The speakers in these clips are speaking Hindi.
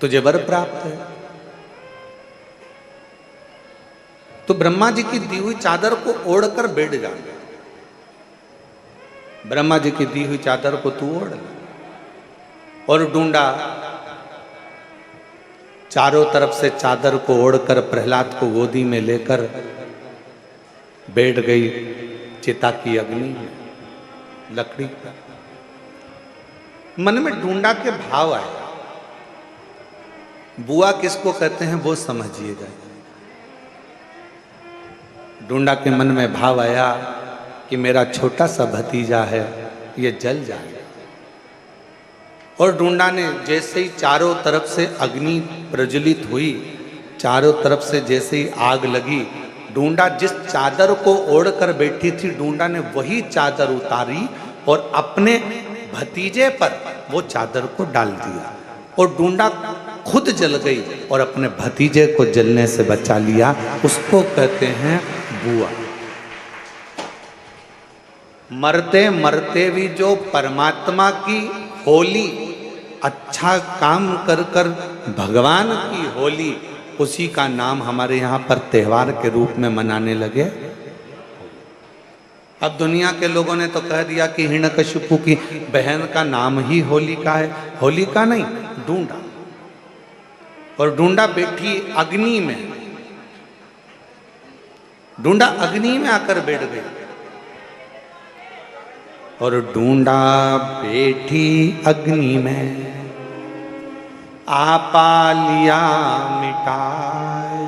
तुझे वर प्राप्त है। तो ब्रह्मा जी की दी हुई चादर को ओढ़कर बैठ जा। ब्रह्मा जी की दी हुई चादर को तू ओढ़ ले। और ढूंढा चारों तरफ से चादर को ओढ़कर प्रहलाद को गोदी में लेकर बैठ गई चिता की अग्नि में, लकड़ी पर। मन में ढूंढा के भाव आए। बुआ किसको कहते हैं वो समझिएगा। ढूंढा के मन में भाव आया कि मेरा छोटा सा भतीजा है, ये जल जाए। और ढूंढा ने जैसे ही चारों तरफ से अग्नि प्रज्वलित हुई, चारों तरफ से जैसे ही आग लगी, ढूंढा जिस चादर को ओढ़कर बैठी थी, ढूंढा ने वही चादर उतारी और अपने भतीजे पर वो चादर को डाल दिया। और ढूंढा खुद जल गई और अपने भतीजे को जलने से बचा लिया। उसको कहते हैं बुआ। मरते मरते भी जो परमात्मा की होली, अच्छा काम कर कर भगवान की होली, उसी का नाम हमारे यहाँ पर त्योहार के रूप में मनाने लगे। अब दुनिया के लोगों ने तो कह दिया कि हिरण्यकशिपु की बहन का नाम ही होलिका है। होलिका नहीं, ढूंढा। और ढूंढा बैठी अग्नि में, ढूंढा अग्नि में आकर बैठ गई। और ढूंढा बैठी अग्नि में, आपा लिया मिटाए।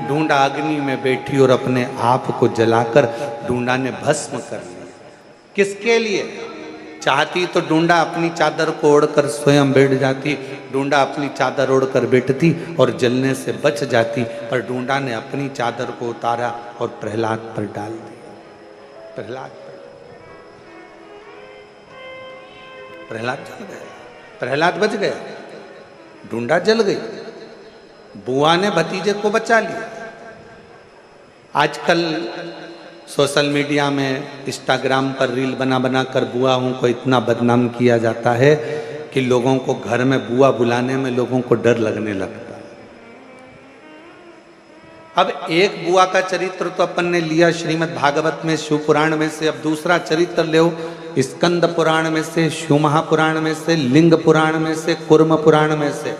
ढूंढा अग्नि में बैठी और अपने आप को जलाकर ढूंढा ने भस्म कर लिया। किसके लिए? चाहती तो ढूंढा अपनी चादर को ओढ़कर स्वयं बैठ जाती, ढूंढा अपनी चादर ओढ़कर बैठती और जलने से बच जाती, पर ढूंढा ने अपनी चादर को उतारा और प्रहलाद पर डाल दिया। प्रहलाद जल गया, प्रहलाद बच गया, ढूंढा जल गई। बुआ ने भतीजे को बचा लिया। आजकल सोशल मीडिया में, इंस्टाग्राम पर रील बना बना कर बुआओं को इतना बदनाम किया जाता है कि लोगों को घर में बुआ बुलाने में लोगों को डर लगने लगता है। अब एक बुआ का चरित्र तो अपन ने लिया श्रीमद् भागवत में, शिव पुराण में से। अब दूसरा चरित्र लो स्कंद पुराण में से, शिव महापुराण में से, लिंग पुराण में से, कुर्म पुराण में से।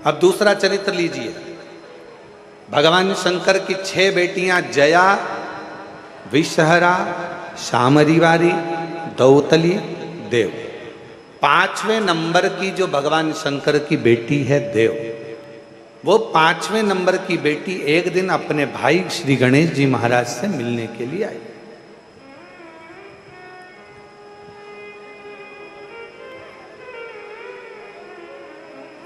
अब दूसरा चरित्र लीजिए। भगवान शंकर की 6 बेटियां जया, विषहरा, शामरीवारी, दौतली, देव। 5वें नंबर की जो भगवान शंकर की बेटी है देव, वो 5वें नंबर की बेटी एक दिन अपने भाई श्री गणेश जी महाराज से मिलने के लिए आई।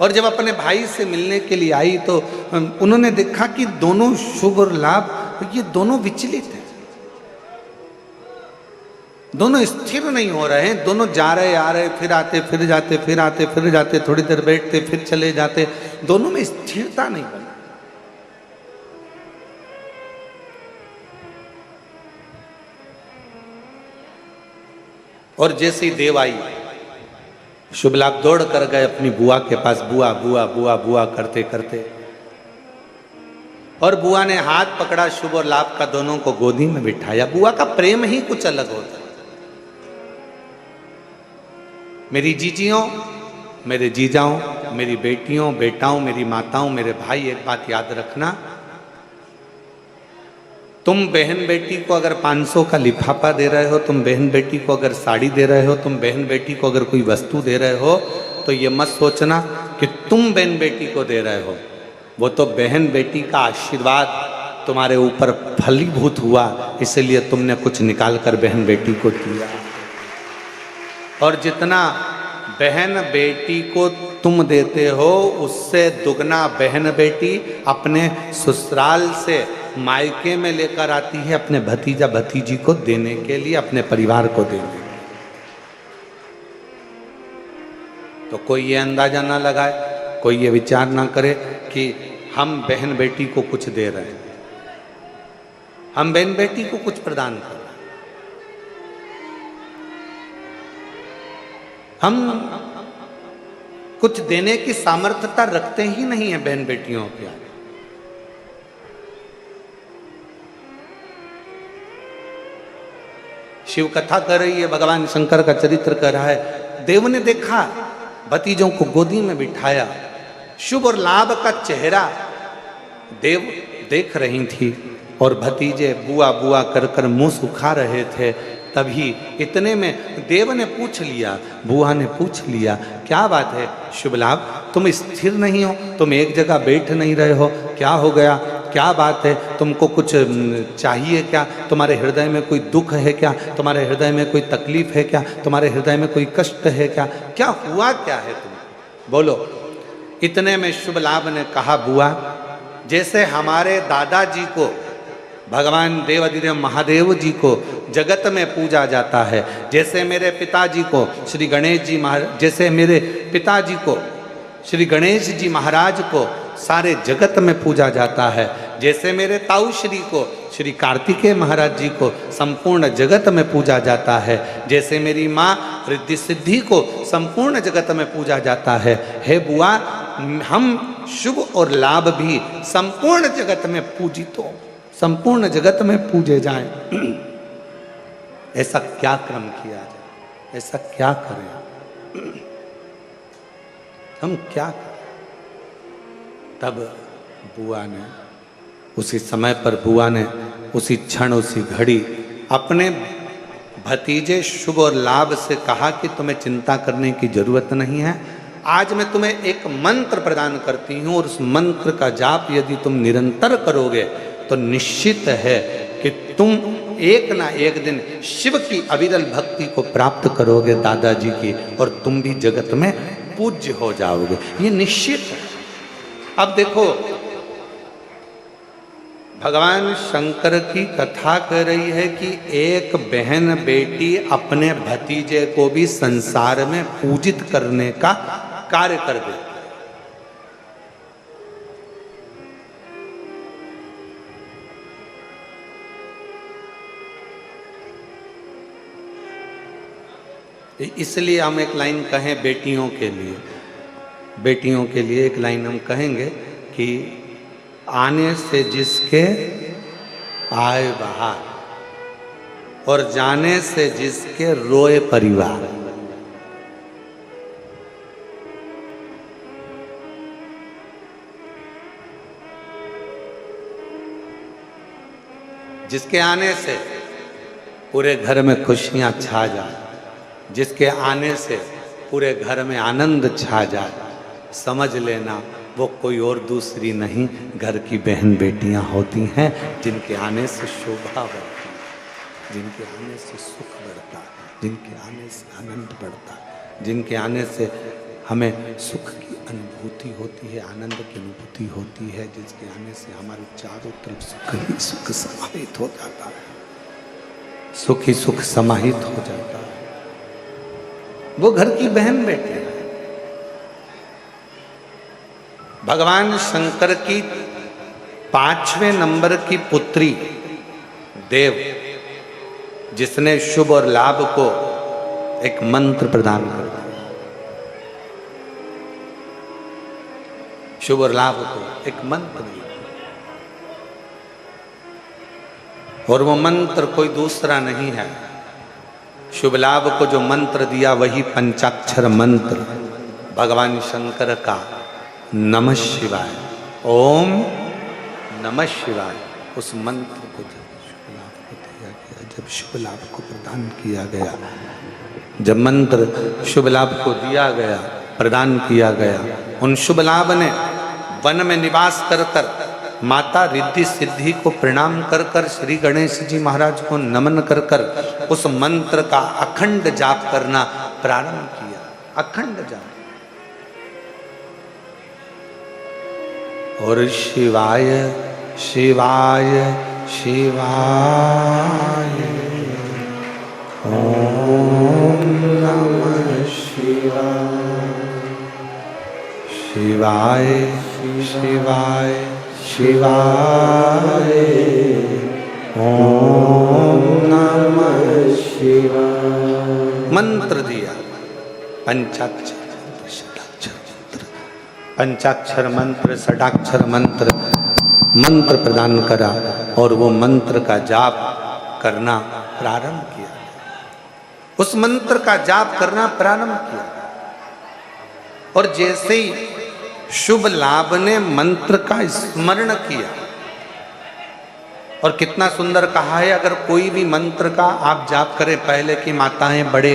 और जब अपने भाई से मिलने के लिए आई तो उन्होंने देखा कि दोनों शुभ और लाभ, ये दोनों विचलित हैं, दोनों स्थिर नहीं हो रहे हैं। दोनों जा रहे आ रहे, फिर आते फिर जाते, फिर आते फिर जाते, थोड़ी देर बैठते फिर चले जाते, दोनों में स्थिरता नहीं बनी। और जैसे ही देव आई, शुभ लाभ दौड़ कर गए अपनी बुआ के पास। बुआ बुआ बुआ बुआ करते करते, और बुआ ने हाथ पकड़ा शुभ और लाभ का, दोनों को गोदी में बिठाया। बुआ का प्रेम ही कुछ अलग होता है। मेरी जीजियों, मेरे जीजाओं, मेरी बेटियों, बेटाओं, मेरी माताओं, मेरे भाई, एक बात याद रखना, तुम बहन बेटी को अगर 500 का लिफाफा दे रहे हो, तुम बहन बेटी को अगर साड़ी दे रहे हो, तुम बहन बेटी को अगर कोई वस्तु दे रहे हो, तो ये मत सोचना कि तुम बहन बेटी को दे रहे हो। वो तो बहन बेटी का आशीर्वाद तुम्हारे ऊपर फलीभूत हुआ, इसलिए तुमने कुछ निकाल कर बहन बेटी को दिया। और जितना बहन बेटी को तुम देते हो, उससे दुगना बहन बेटी अपने ससुराल से मायके में लेकर आती है अपने भतीजा भतीजी को देने के लिए, अपने परिवार को देने। तो कोई ये अंदाजा ना लगाए, कोई ये विचार ना करे कि हम बहन बेटी को कुछ दे रहे हैं, हम बहन बेटी को कुछ प्रदान कर रहे हैं। हम कुछ देने की सामर्थ्यता रखते ही नहीं है बहन बेटियों के आगे। शिव कथा कर रही है, भगवान शंकर का चरित्र कर रहा है। देव ने देखा, भतीजों को गोदी में बिठाया, शुभ और लाभ का चेहरा देव देख रही थी और भतीजे बुआ बुआ कर कर मुंह सुखा रहे थे। तभी इतने में देव ने पूछ लिया, बुआ ने पूछ लिया, क्या बात है शुभ लाभ, तुम स्थिर नहीं हो, तुम एक जगह बैठ नहीं रहे हो, क्या हो गया, क्या बात है, तुमको कुछ चाहिए क्या, तुम्हारे हृदय में कोई दुख है क्या, तुम्हारे हृदय में कोई तकलीफ है क्या, तुम्हारे हृदय में कोई कष्ट है क्या, क्या हुआ क्या है तुम्हें, बोलो। इतने में शुभ लाभ ने कहा, बुआ जैसे हमारे दादाजी को भगवान देवाधिदेव महादेव जी को जगत में पूजा जाता है, जैसे मेरे पिताजी को श्री गणेश जी महाराज, जैसे मेरे पिताजी को श्री गणेश जी महाराज को सारे जगत में पूजा जाता है, जैसे मेरे ताऊ श्री को श्री कार्तिकेय महाराज जी को संपूर्ण जगत में पूजा जाता है, जैसे मेरी माँ रिद्धि सिद्धि को संपूर्ण जगत में पूजा जाता है, हे बुआ हम शुभ और लाभ भी संपूर्ण जगत में पूजित हो, संपूर्ण जगत में पूजे जाएं। ऐसा क्या क्रम किया जाए, ऐसा क्या करें, हम क्या करें। तब बुआ ने उसी समय पर, बुआ ने उसी क्षण उसी घड़ी अपने भतीजे शुभ और लाभ से कहा कि तुम्हें चिंता करने की जरूरत नहीं है, आज मैं तुम्हें एक मंत्र प्रदान करती हूँ और उस मंत्र का जाप यदि तुम निरंतर करोगे तो निश्चित है कि तुम एक ना एक दिन शिव की अविरल भक्ति को प्राप्त करोगे दादाजी की, और तुम भी जगत में पूज्य हो जाओगे, ये निश्चित है। अब देखो, भगवान शंकर की कथा कह रही है कि एक बहन बेटी अपने भतीजे को भी संसार में पूजित करने का कार्य कर दे। इसलिए हम एक लाइन कहें बेटियों के लिए, बेटियों के लिए एक लाइन हम कहेंगे कि आने से जिसके आए बाहर और जाने से जिसके रोए परिवार। जिसके आने से पूरे घर में खुशियां छा जाए, जिसके आने से पूरे घर में आनंद छा जाए, समझ लेना वो कोई और दूसरी नहीं, घर की बहन बेटियां होती हैं, जिनके आने से शोभा बढ़ती है, जिनके आने से सुख बढ़ता है, जिनके आने से आनंद बढ़ता है, जिनके आने से हमें सुख की अनुभूति होती है, आनंद की अनुभूति होती है, जिसके आने से हमारे चारों तरफ सुख ही सुख समाहित हो जाता है, सुख ही सुख समाहित हो जाता है। वो घर की बहन बेटी है। भगवान शंकर की 5वें नंबर की पुत्री देव, जिसने शुभ और लाभ को एक मंत्र प्रदान कर दिया, शुभ और लाभ को एक मंत्र दिया, और वो मंत्र कोई दूसरा नहीं है। शुभ लाभ को जो मंत्र दिया वही पंचाक्षर मंत्र भगवान शंकर का नमः शिवाय, ओम नमः शिवाय। उस मंत्र को जब शुभ लाभ को दिया गया, जब शुभ लाभ को प्रदान किया गया, जब मंत्र शुभ लाभ को दिया गया, प्रदान किया गया, उन शुभ लाभ ने वन में निवास कर कर माता रिद्धि सिद्धि को प्रणाम कर कर, श्री गणेश जी महाराज को नमन कर कर उस मंत्र का अखंड जाप करना प्रारंभ किया, अखंड जाप। और शिवाय शिवाय शिवाय ओम नमः शिवाय, शिवाय शिवाय शिवाय ओम नमः शिवाय। मंत्र दिया, पंचाक्षर मंत्र, षडाक्षर मंत्र, पंचाक्षर मंत्र, षडाक्षर मंत्र, मंत्र प्रदान करा और वो मंत्र का जाप करना प्रारंभ किया। उस मंत्र का जाप करना प्रारंभ किया और जैसे ही शुभ लाभ ने मंत्र का स्मरण किया, और कितना सुंदर कहा है, अगर कोई भी मंत्र का आप जाप करें, पहले की माताएं बड़े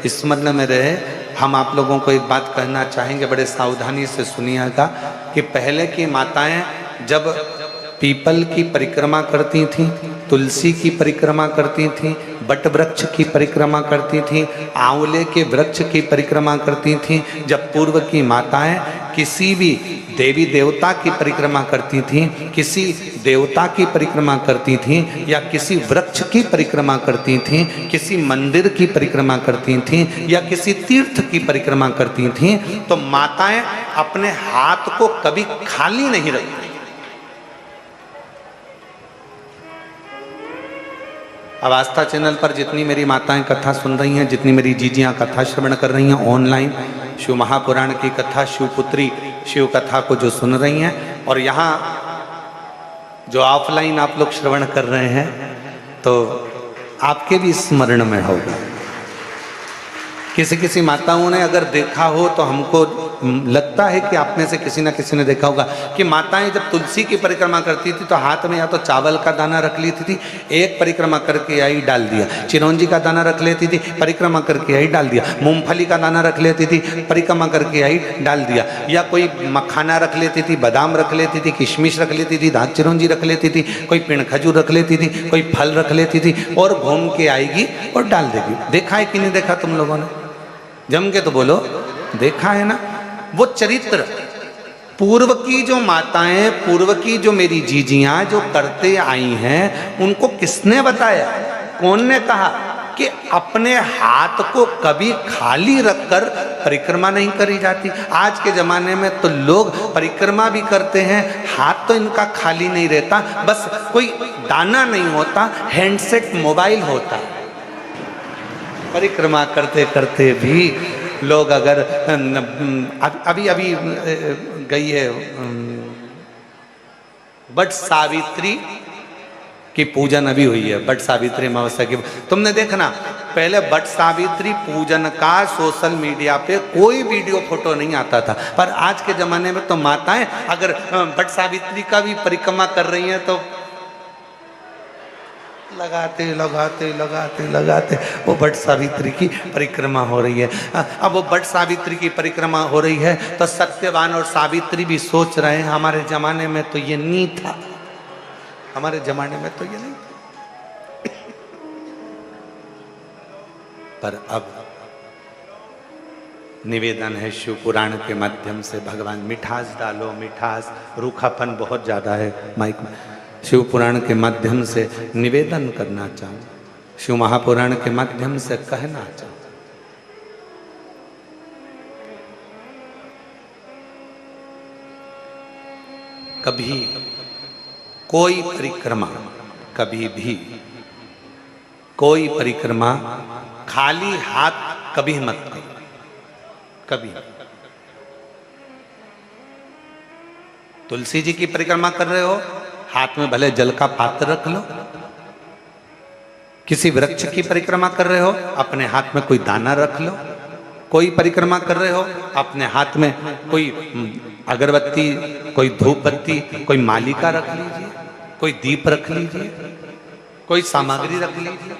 स्मरण में रहे। हम आप लोगों को एक बात कहना चाहेंगे, बड़े सावधानी से सुनिएगा कि पहले की माताएं जब पीपल की परिक्रमा करती थीं, तुलसी की परिक्रमा करती थीं, बट वृक्ष की परिक्रमा करती थीं, आंवले के वृक्ष की परिक्रमा करती थीं, जब पूर्व की माताएं किसी भी देवी देवता की परिक्रमा करती थीं, किसी देवता की परिक्रमा करती थीं, या किसी वृक्ष की परिक्रमा करती थीं, किसी मंदिर की परिक्रमा करती थीं, या किसी तीर्थ की परिक्रमा करती थीं, तो माताएं अपने हाथ को कभी खाली नहीं रखती। अब आस्था चैनल पर जितनी मेरी माताएं कथा सुन रही हैं, जितनी मेरी जीजियां कथा श्रवण कर रही हैं ऑनलाइन, शिव महापुराण की कथा, शिवपुत्री शिव कथा को जो सुन रही हैं, और यहाँ जो ऑफलाइन आप लोग श्रवण कर रहे हैं, तो आपके भी स्मरण में होगा। किसी किसी माताओं ने अगर देखा हो तो हमको लगता है कि आप में से किसी ना किसी ने देखा होगा कि माताएं जब तुलसी की परिक्रमा करती थी तो हाथ में या तो चावल का दाना रख लेती थी, एक परिक्रमा करके आई डाल दिया, चिरौंजी का दाना रख लेती थी, परिक्रमा करके आई डाल दिया, मूंगफली का दाना रख लेती थी, परिक्रमा करके आई डाल दिया, या कोई मखाना रख लेती थी, बादाम रख लेती थी, किशमिश रख लेती थी, धाक चिरौंजी रख लेती थी, कोई पिंड खजूर रख लेती थी, कोई फल रख लेती थी, और घूम के आएगी और डाल देगी। देखा है कि नहीं देखा तुम लोगों ने? जम के तो बोलो, देखा है ना? वो चरित्र पूर्व की जो माताएं, पूर्व की जो मेरी जीजियां जो करते आई हैं, उनको किसने बताया? कौन ने कहा कि अपने हाथ को कभी खाली रखकर परिक्रमा नहीं करी जाती? आज के जमाने में तो लोग परिक्रमा भी करते हैं, हाथ तो इनका खाली नहीं रहता, बस कोई दाना नहीं होता, हैंडसेट मोबाइल होता। परिक्रमा करते करते भी लोग अगर अभी गई है बट सावित्री की पूजन अभी हुई है, बट सावित्री अमावस्या की। तुमने देखना पहले बट सावित्री पूजन का सोशल मीडिया पे कोई वीडियो फोटो नहीं आता था, पर आज के जमाने में तो माताएं अगर बट सावित्री का भी परिक्रमा कर रही हैं तो लगाते लगाते लगाते लगाते वो बट सावित्री की परिक्रमा हो रही है। अब वो बट सावित्री की परिक्रमा हो रही है तो सत्यवान और सावित्री भी सोच रहे हैं हमारे जमाने में तो ये नहीं था, हमारे जमाने में तो ये नहीं था। पर अब निवेदन है शिव पुराण के माध्यम से, भगवान मिठास डालो, मिठास, रूखापन बहुत ज्यादा है माइक में। शिव पुराण के माध्यम से निवेदन करना चाहूँ, शिव महापुराण के माध्यम से कहना चाहूँ, कभी कोई परिक्रमा, कभी भी कोई परिक्रमा खाली हाथ कभी मत करो, कभी। तुलसी जी की परिक्रमा कर रहे हो, हाथ में भले जल का पात्र रख लो। किसी वृक्ष की परिक्रमा कर रहे हो, अपने हाथ में कोई दाना रख लो। कोई परिक्रमा कर रहे हो, अपने हाथ में कोई अगरबत्ती, कोई धूप बत्ती, कोई मालिका रख लीजिए, कोई दीप रख लीजिए, कोई सामग्री रख लीजिए।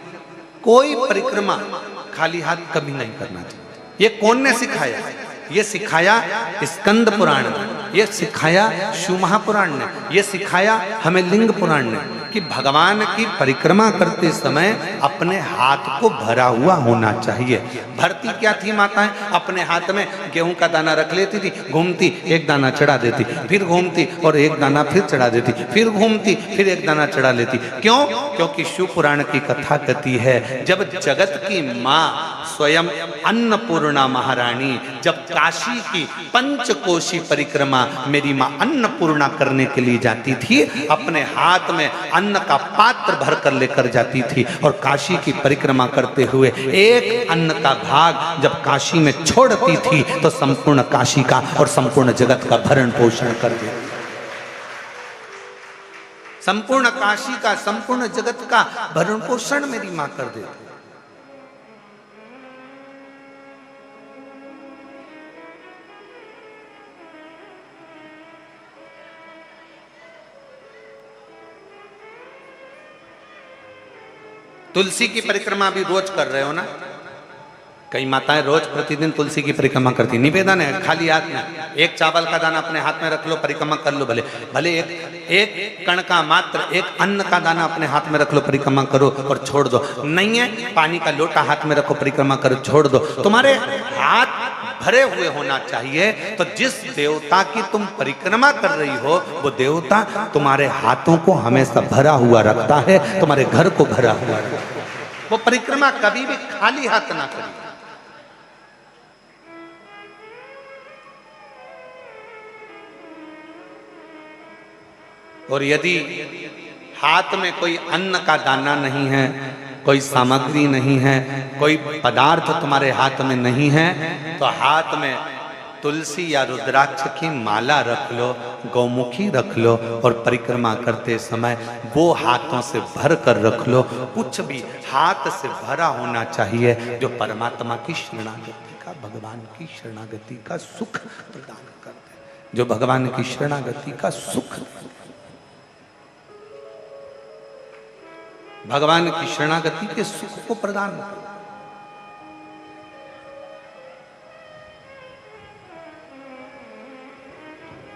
कोई परिक्रमा खाली हाथ कभी नहीं करना चाहिए। ये कौन ने सिखाया? ये सिखाया स्कंद पुराण ने, ये सिखाया शिव महापुराण ने, ये सिखाया हमें लिंग पुराण ने कि भगवान की परिक्रमा करते समय अपने हाथ को भरा हुआ होना चाहिए। भरती क्या थी माताएं? अपने हाथ में गेहूं का दाना रख लेती थी, घूमती एक दाना चढ़ा देती, फिर घूमती और एक दाना फिर चढ़ा देती, फिर घूमती फिर एक दाना चढ़ा लेती। क्यों? क्योंकि शिव पुराण की कथा कहती है जब जगत की माँ स्वयं अन्नपूर्णा महारानी जब काशी की पंचकोशी परिक्रमा मेरी माँ अन्नपूर्णा करने के लिए जाती थी, अपने हाथ में अन्न का पात्र भर कर लेकर जाती थी और काशी की परिक्रमा करते हुए एक अन्न का भाग जब काशी में छोड़ती थी तो संपूर्ण काशी का और संपूर्ण जगत का भरण पोषण कर देती। संपूर्ण काशी का, संपूर्ण जगत का भरण पोषण मेरी मां कर देती। तुलसी की परिक्रमा भी रोज कर रहे हो ना? कई माताएं रोज प्रतिदिन तुलसी की परिक्रमा करती। निवेदन है खाली हाथ में एक चावल का दाना अपने हाथ में रख लो, परिक्रमा कर लो। भले भले एक कण का मात्र एक अन्न का दाना अपने हाथ में रख लो, परिक्रमा करो और छोड़ दो। नहीं है पानी का लोटा हाथ में रखो, परिक्रमा करो, छोड़ दो। तुम्हारे हाथ भरे हुए होना चाहिए। तो जिस देवता की तुम परिक्रमा कर रही हो वो देवता तुम्हारे हाथों को हमेशा भरा हुआ रखता है, तुम्हारे घर को भरा हुआ रखता है। वो परिक्रमा कभी भी खाली हाथ ना करिए। और यदि हाथ में कोई अन्न का दाना नहीं है, कोई सामग्री नहीं है, कोई पदार्थ तुम्हारे हाथ में नहीं है, तो हाथ में तुलसी या रुद्राक्ष की माला रख लो, गौमुखी रख लो और परिक्रमा करते समय वो हाथों से भर कर रख लो। कुछ भी हाथ से भरा होना चाहिए जो परमात्मा की शरणागति का, भगवान की शरणागति का सुख प्रदान करते हैं, जो भगवान की शरणागति का सुख, भगवान की शरणागति के सुख को प्रदान कर,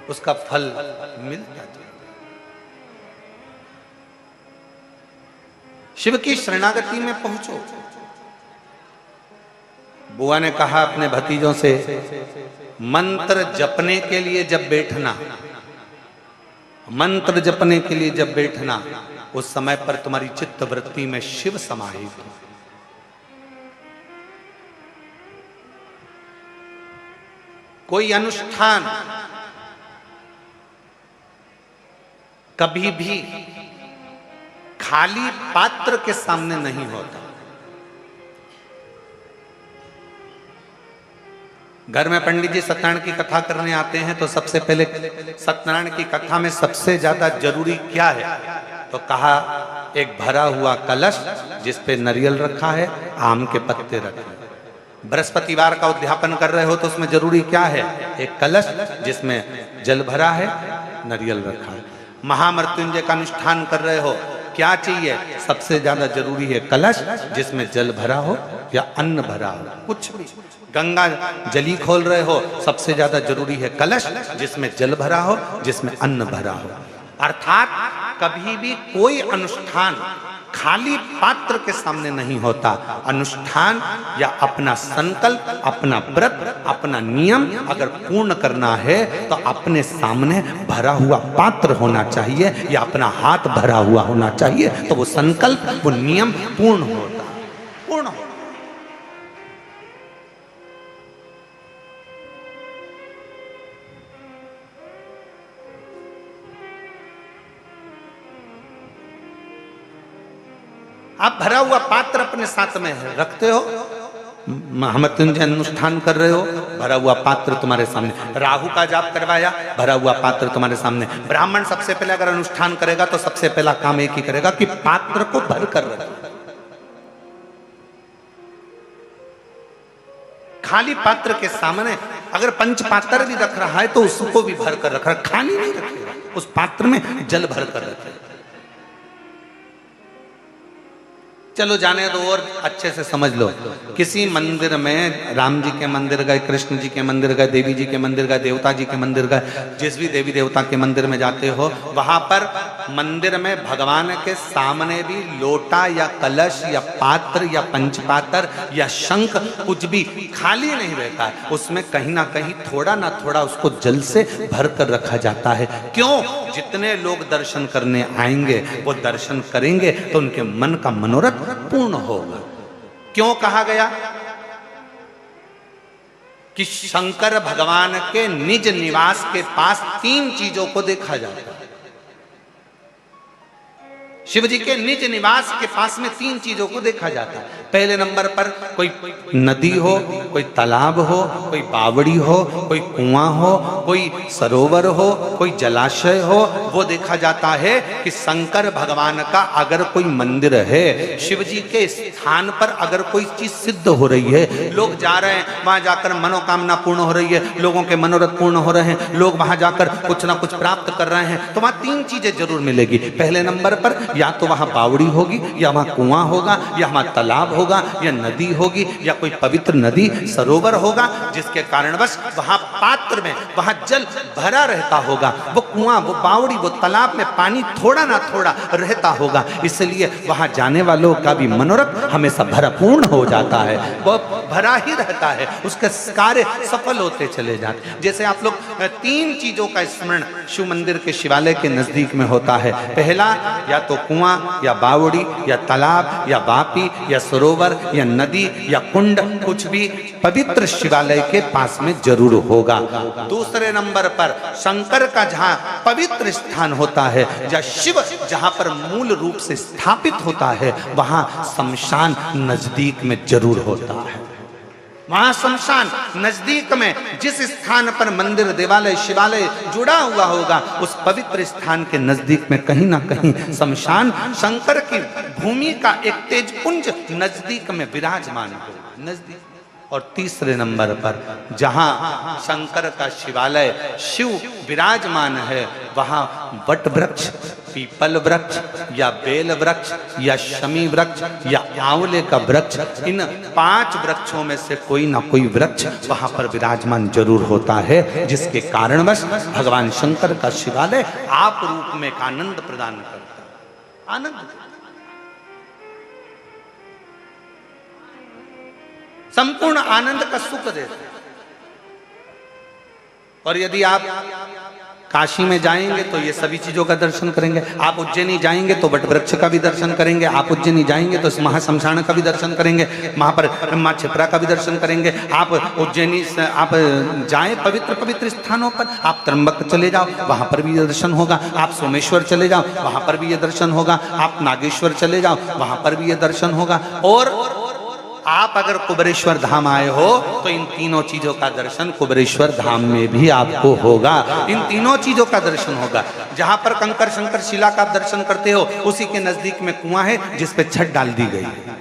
उसका फल मिल जाता है। शिव की शरणागति में पहुंचो। बुआ ने कहा अपने भतीजों से, मंत्र जपने के लिए जब बैठना, मंत्र जपने के लिए जब बैठना, उस समय पर तुम्हारी चित्त वृत्ति में शिव समाहित हो। कोई अनुष्ठान कभी भी खाली पात्र के सामने नहीं होता। घर में पंडित जी सत्यनारायण की कथा करने आते हैं तो सबसे पहले सत्यनारायण की कथा में सबसे ज्यादा जरूरी क्या है? तो कहा एक भरा हुआ कलश जिस पे नारियल रखा है, आम के पत्ते रखे हैं। बृहस्पतिवार का उद्यापन कर रहे हो तो उसमें जरूरी क्या है? एक कलश जिसमें जल भरा है, नारियल रखा है। महामृत्युंजय का अनुष्ठान कर रहे हो, क्या चाहिए? सबसे ज्यादा जरूरी है कलश जिसमें जल भरा हो या अन्न भरा हो, कुछ भी। गंगा जली खोल रहे हो, सबसे ज्यादा जरूरी है कलश जिसमें जल भरा हो, जिसमें अन्न भरा हो। अर्थात कभी भी कोई अनुष्ठान खाली पात्र के सामने नहीं होता। अनुष्ठान या अपना संकल्प, अपना व्रत, अपना नियम अगर पूर्ण करना है तो अपने सामने भरा हुआ पात्र होना चाहिए या अपना हाथ भरा हुआ होना चाहिए, तो वो संकल्प, वो नियम पूर्ण होता, पूर्ण होता। आप भरा हुआ पात्र अपने साथ में रखते हो, महामृत्युंजय अनुष्ठान कर रहे हो, भरा हुआ पात्र तुम्हारे सामने। राहु का जाप करवाया, भरा हुआ पात्र तुम्हारे सामने। ब्राह्मण सबसे पहले अगर अनुष्ठान करेगा तो सबसे पहला काम एक ही करेगा कि पात्र को भर कर रखे। खाली पात्र के सामने अगर पंचपात्र भी रख रहा है तो उसको भी भर कर रख रहा है, खाली नहीं रखेगा, उस पात्र में जल भर कर रखेगा। चलो जाने दो और अच्छे से समझ लो। किसी मंदिर में राम जी के मंदिर गए, कृष्ण जी के मंदिर गए, देवी जी के मंदिर गए, देवता जी के मंदिर गए, जिस भी देवी देवता के मंदिर में जाते हो वहां पर मंदिर में भगवान के सामने भी लोटा या कलश या पात्र या पंचपात्र या शंख कुछ भी खाली नहीं रहता है। उसमें कहीं ना कहीं थोड़ा ना थोड़ा उसको जल से भर कर रखा जाता है। क्यों? जितने लोग दर्शन करने आएंगे वो दर्शन करेंगे तो उनके मन का मनोरथ पूर्ण होगा। क्यों कहा गया कि शंकर भगवान के निज निवास के पास तीन चीजों को देखा जाता है? शिव जी के निज निवास के पास में तीन चीजों को देखा जाता है। पहले नंबर पर कोई नदी हो, कोई तालाब हो, कोई बावड़ी हो, कोई कुआं हो, कोई सरोवर हो, कोई जलाशय हो, वो देखा जाता है कि शंकर भगवान का अगर कोई मंदिर है, शिव जी के स्थान पर अगर कोई चीज सिद्ध हो रही है, लोग जा रहे हैं वहां जाकर मनोकामना पूर्ण हो रही है, लोगों के मनोरथ पूर्ण हो रहे हैं, लोग वहां जाकर कुछ ना कुछ प्राप्त कर रहे हैं, तो वहां तीन चीजें जरूर मिलेगी। पहले नंबर पर या तो वहां बावड़ी होगी, या वहां कुआं होगा, या वहां तालाब होगा, या नदी होगी, या कोई पवित्र नदी सरोवर होगा, जिसके कारणवश वहां पात्र में वहां जल भरा रहता होगा। वो कुआं, वो बावड़ी, वो तालाब में पानी थोड़ा ना थोड़ा रहता होगा, इसलिए वहां जाने वालों का भी मनोरथ हमेशा भरपूर्ण हो जाता है, वो भरा ही रहता है, उसके कार्य सफल होते चले जाते। जैसे आप लोग तीन चीजों का स्मरण शिव मंदिर के शिवालय के नजदीक में होता है। पहला या तो कुआं या बावड़ी या तालाब या बापी या सरोवर या नदी या कुंड, कुछ भी पवित्र शिवालय के पास में जरूर होगा। दूसरे नंबर पर शंकर का जहां पवित्र स्थान होता है, जहां शिव जहां पर मूल रूप से स्थापित होता है, वहां शमशान नजदीक में जरूर होता है। वहां शमशान नजदीक में जिस स्थान पर मंदिर, देवालय, शिवालय जुड़ा हुआ होगा, उस पवित्र स्थान के नजदीक में कहीं ना कहीं शमशान शंकर की भूमि का एक तेजपुंज नजदीक में विराजमान होगा, नजदीक। और तीसरे नंबर पर जहां शंकर का शिवालय, शिव विराजमान है, वहां वट वृक्ष, पीपल वृक्ष या बेल वृक्ष या शमी वृक्ष या आंवले का वृक्ष, इन 5 वृक्षों में से कोई ना कोई वृक्ष वहां पर विराजमान जरूर होता है, जिसके कारणवश भगवान शंकर का शिवालय आप रूप में एक आनंद प्रदान करता है। आनंद, संपूर्ण आनंद का सुख देता है। और यदि आप काशी में जाएंगे तो ये सभी चीजों का दर्शन करेंगे, आप उज्जैनी जाएंगे तो वट वृक्ष का भी दर्शन करेंगे, आप उज्जैनी जाएंगे तो महाशमशान का भी दर्शन करेंगे, वहां पर मां क्षिप्रा का भी दर्शन करेंगे। आप उज्जैनी आप जाएं पवित्र पवित्र स्थानों पर, आप त्र्यंबक चले जाओ, वहां पर भी ये दर्शन होगा, आप सोमेश्वर चले जाओ, वहां पर भी ये दर्शन होगा, आप नागेश्वर चले जाओ, वहां पर भी ये दर्शन होगा। और आप अगर कुबेरेश्वर धाम आए हो तो इन तीनों चीजों का दर्शन कुबेरेश्वर धाम में भी आपको होगा। इन तीनों चीजों का दर्शन होगा। जहां पर कंकर शंकर शिला का आप दर्शन करते हो, उसी के नजदीक में कुआं है जिस पे छत डाल दी गई है,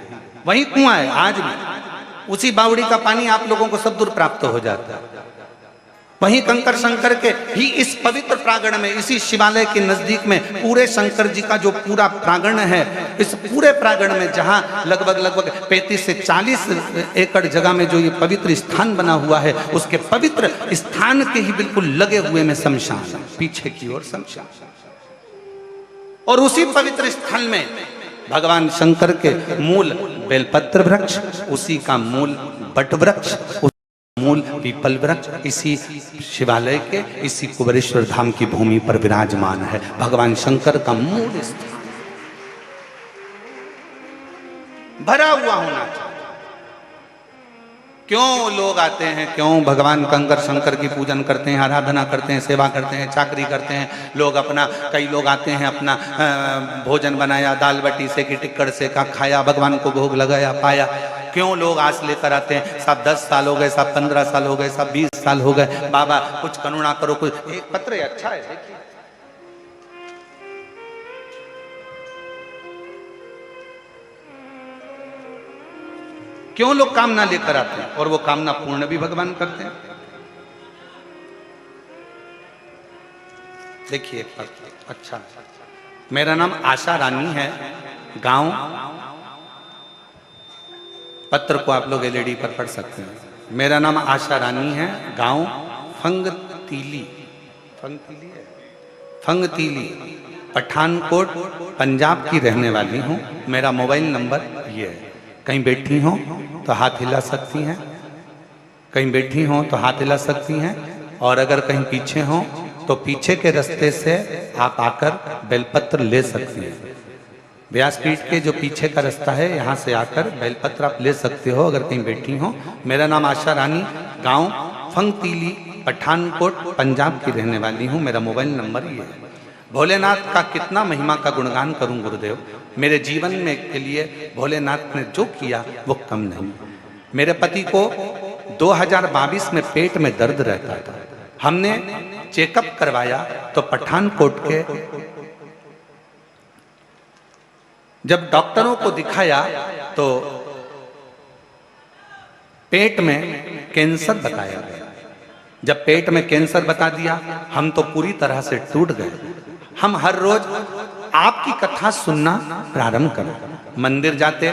वही कुआं है आज भी। उसी बावड़ी का पानी आप लोगों को सब दूर प्राप्त हो जाता है। वहीं कंकर शंकर के ही इस पवित्र प्रांगण में, इसी शिवालय के नजदीक में पूरे शंकर जी का जो पूरा प्रांगण है, इस पूरे प्रांगण में जहां लगभग 35 से 40 एकड़ जगह में जो ये पवित्र स्थान बना हुआ है, उसके पवित्र स्थान के ही बिल्कुल लगे हुए में शमशान, पीछे की ओर शमशान। और उसी पवित्र स्थल में भगवान शंकर के मूल बेलपत्र वृक्ष, उसी का मूल बट वृक्ष, मूल पीपल वृक्ष इसी शिवालय के, इसी कुबेरेश्वर धाम की भूमि पर विराजमान है। भगवान शंकर का मूल स्थान भरा हुआ होना चाहिए। क्यों लोग आते हैं, क्यों भगवान कंकर शंकर की पूजन करते हैं, आराधना करते हैं, सेवा करते हैं, चाकरी करते हैं लोग अपना। कई लोग आते हैं अपना भोजन बनाया, दाल बाटी से कि टिक्कड़ से का खाया, भगवान को भोग लगाया, पाया। क्यों लोग आस लेकर आते हैं, साहब 10 साल हो गए, साहब 15 साल हो गए, साहब 20 साल हो गए, बाबा कुछ करुणा करो, कुछ। एक पत्र अच्छा है, देखिए क्यों लोग कामना लेकर आते हैं और वो कामना पूर्ण भी भगवान करते हैं। देखिए एक पत्र अच्छा, मेरा नाम आशा रानी है, गांव, पत्र को आप लोग एलईडी पर पढ़ सकते हैं। मेरा नाम आशा रानी है, गांव फंगतीली, फंगतीली पठानकोट पंजाब की रहने वाली हूँ। मेरा मोबाइल नंबर ये है। कहीं बैठी हो तो हाथ हिला सकती हैं, कहीं बैठी हो तो हाथ हिला सकती हैं, और अगर कहीं पीछे हो तो पीछे के रास्ते से आप आकर बेलपत्र ले सकती हैं। व्यासपीठ के जो पीछे का रास्ता है, यहाँ से आकर बेलपत्र आप ले सकते हो अगर कहीं बैठी हो। मेरा नाम आशा रानी, गांव फंगतीली, पठानकोट पंजाब की रहने वाली हूँ। मेरा मोबाइल नंबर ये है। भोलेनाथ का कितना महिमा का गुणगान करूं गुरुदेव। मेरे जीवन में के लिए भोलेनाथ ने जो किया वो कम नहीं। मेरे पति को 2022 में पेट में दर्द रहता था। हमने चेकअप करवाया तो पठानकोट के जब डॉक्टरों को दिखाया तो पेट में कैंसर बताया गया। जब पेट में कैंसर बता दिया हम तो पूरी तरह से टूट गए। हम हर रोज आपकी कथा सुनना प्रारंभ करें, मंदिर जाते,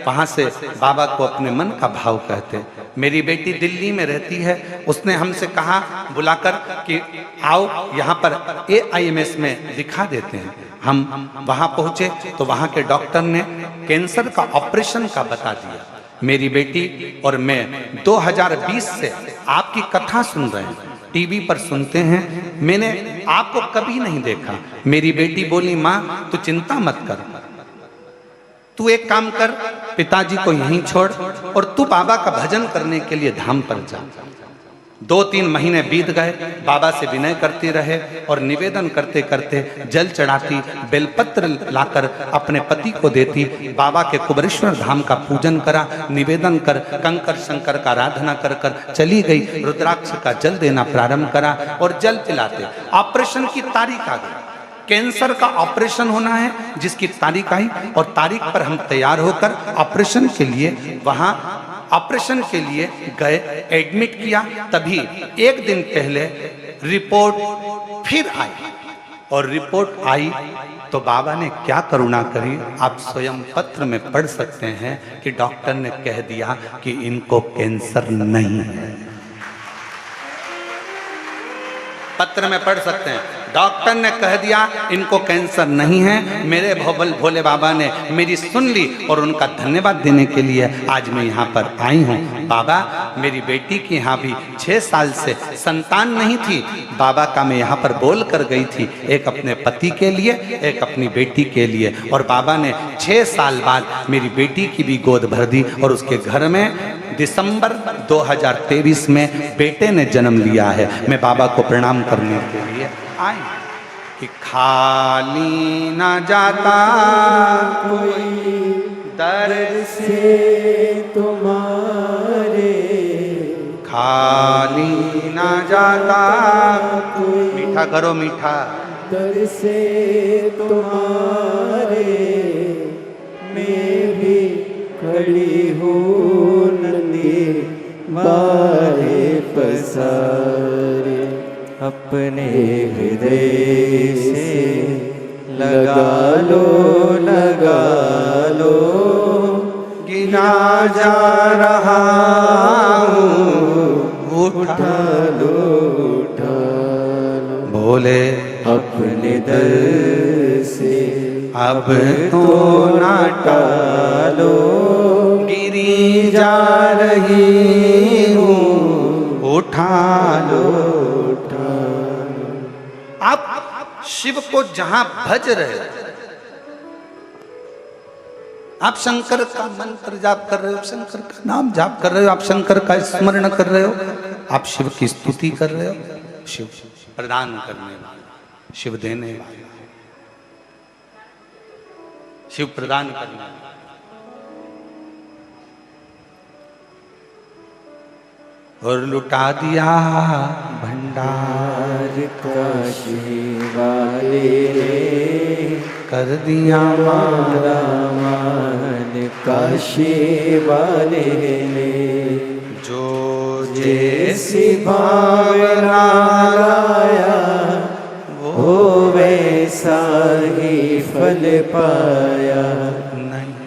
वहां से बाबा को अपने मन का भाव कहते। मेरी बेटी दिल्ली में रहती है, उसने हमसे कहा बुलाकर कि आओ यहाँ पर AIMS में दिखा देते हैं। हम वहां पहुंचे तो वहां के डॉक्टर ने कैंसर का ऑपरेशन का बता दिया। मेरी बेटी और मैं 2020 से आपकी कथा सुन रहे हैं, टीवी पर सुनते हैं, मैंने आपको कभी नहीं देखा। मेरी बेटी बोली माँ तू चिंता मत कर, तू एक काम कर, पिताजी को यहीं छोड़ और तू बाबा का भजन करने के लिए धाम पर जा। 2-3 महीने बीत गए, बाबा से विनय करते रहे और निवेदन करते करते जल चढ़ाती, बेलपत्र लाकर अपने पति को देती। बाबा के कुबरेश्वर धाम का पूजन करा, निवेदन कर कंकर शंकर का आराधना कर कर चली गई। रुद्राक्ष का जल देना प्रारंभ करा और जल पिलाते। ऑपरेशन की तारीख आ गई, कैंसर का ऑपरेशन होना है जिसकी तारीख आई और तारीख पर हम तैयार होकर ऑपरेशन के लिए वहां ऑपरेशन के लिए गए, एडमिट किया। तभी एक दिन पहले रिपोर्ट फिर आई और रिपोर्ट आई तो बाबा ने क्या करुणा करी, आप स्वयं पत्र में पढ़ सकते हैं कि डॉक्टर ने कह दिया कि इनको कैंसर नहीं है। पत्र में पढ़ सकते हैं, डॉक्टर ने कह दिया इनको कैंसर नहीं है। मेरे भोले बाबा ने मेरी सुन ली और उनका धन्यवाद देने के लिए आज मैं यहाँ पर आई हूँ। बाबा मेरी बेटी की यहाँ भी 6 साल से संतान नहीं थी, बाबा का मैं यहाँ पर बोल कर गई थी, एक अपने पति के लिए, एक अपनी बेटी के लिए, और बाबा ने 6 साल बाद मेरी बेटी की भी गोद भर दी और उसके घर में दिसंबर 2023 में बेटे ने जन्म लिया है। मैं बाबा को प्रणाम करने के लिए आई कि खाली ना जाता कोई दर्द से तुम्हारे, खाली ना जाता कोई, मीठा करो मीठा, दर से तुम्हारे मैं भी खड़ी हूँ नंदी बाहे पसारे। अपने हृदय से लगा लो गिना जा रहा हूँ, उठा लो बोले अपने दर से अब तो ना टालो, गिरी जा रही हूँ, उठा लो। आप शिव को जहां भज रहे हो, आप शंकर का मंत्र जाप कर रहे हो, शंकर का नाम जाप कर रहे हो, आप शंकर का स्मरण कर रहे हो, आप शिव की स्तुति कर रहे हो। शिव प्रदान करने वाला, शिव देने वाला, शिव प्रदान करने वाला। और लुटा दिया भंडार काशी वाले ने कर दिया मारा मान, काशी वाले ने जो जैसी भावना लाया वो वैसा ही फल पाया।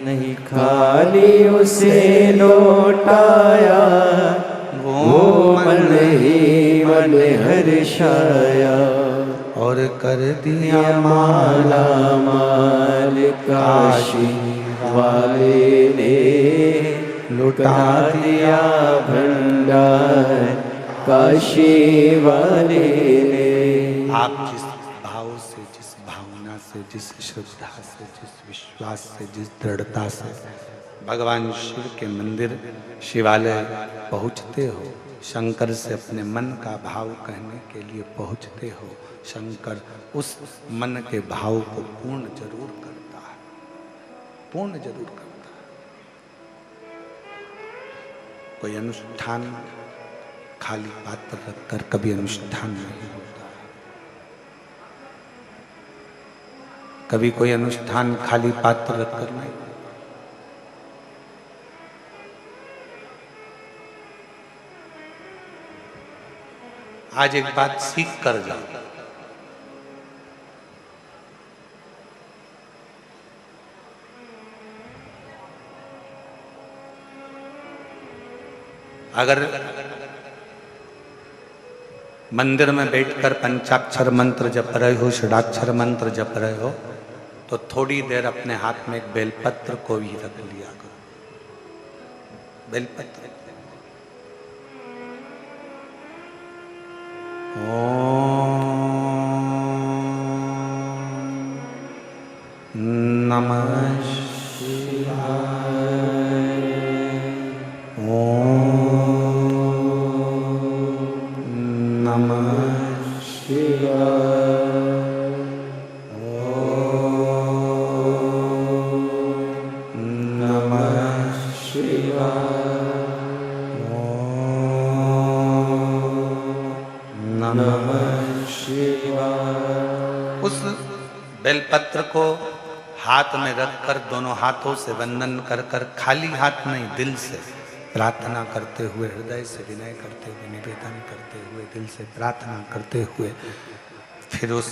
नहीं खाली उसे लौटाया, वो मन ही मन हर्षाया। और कर दिया माला माल काशी वाले ने, लुटा दिया भंडार काशी वाले ने। आप जिस भाव से, जिस भावना से, जिस श्रद्धा से, जिस विश्वास से, जिस दृढ़ता से भगवान शिव के मंदिर शिवालय पहुँचते हो, शंकर से अपने मन का भाव कहने के लिए पहुँचते हो, शंकर उस मन के भाव को पूर्ण जरूर करता है, पूर्ण जरूर करता है। कोई अनुष्ठान खाली पात्र रखकर कभी अनुष्ठान नहीं होता है, कभी कोई अनुष्ठान खाली पात्र रखकर नहीं। आज एक बात सीख कर जाओ, अगर मंदिर में बैठकर पंचाक्षर मंत्र जप रहे हो, षडाक्षर मंत्र जप रहे हो, तो थोड़ी देर अपने हाथ में एक बेलपत्र को भी रख लिया करो। बेलपत्र नमः शिवाय, नमः शिवाय, नमः शिवाय, नमः शिवाय। उस बेलपत्र को हाथ में रखकर दोनों हाथों से वंदन कर कर, खाली हाथ नहीं, दिल से प्रार्थना करते हुए, हृदय से विनय करते हुए, निवेदन करते हुए, दिल से प्रार्थना करते हुए, फिर उस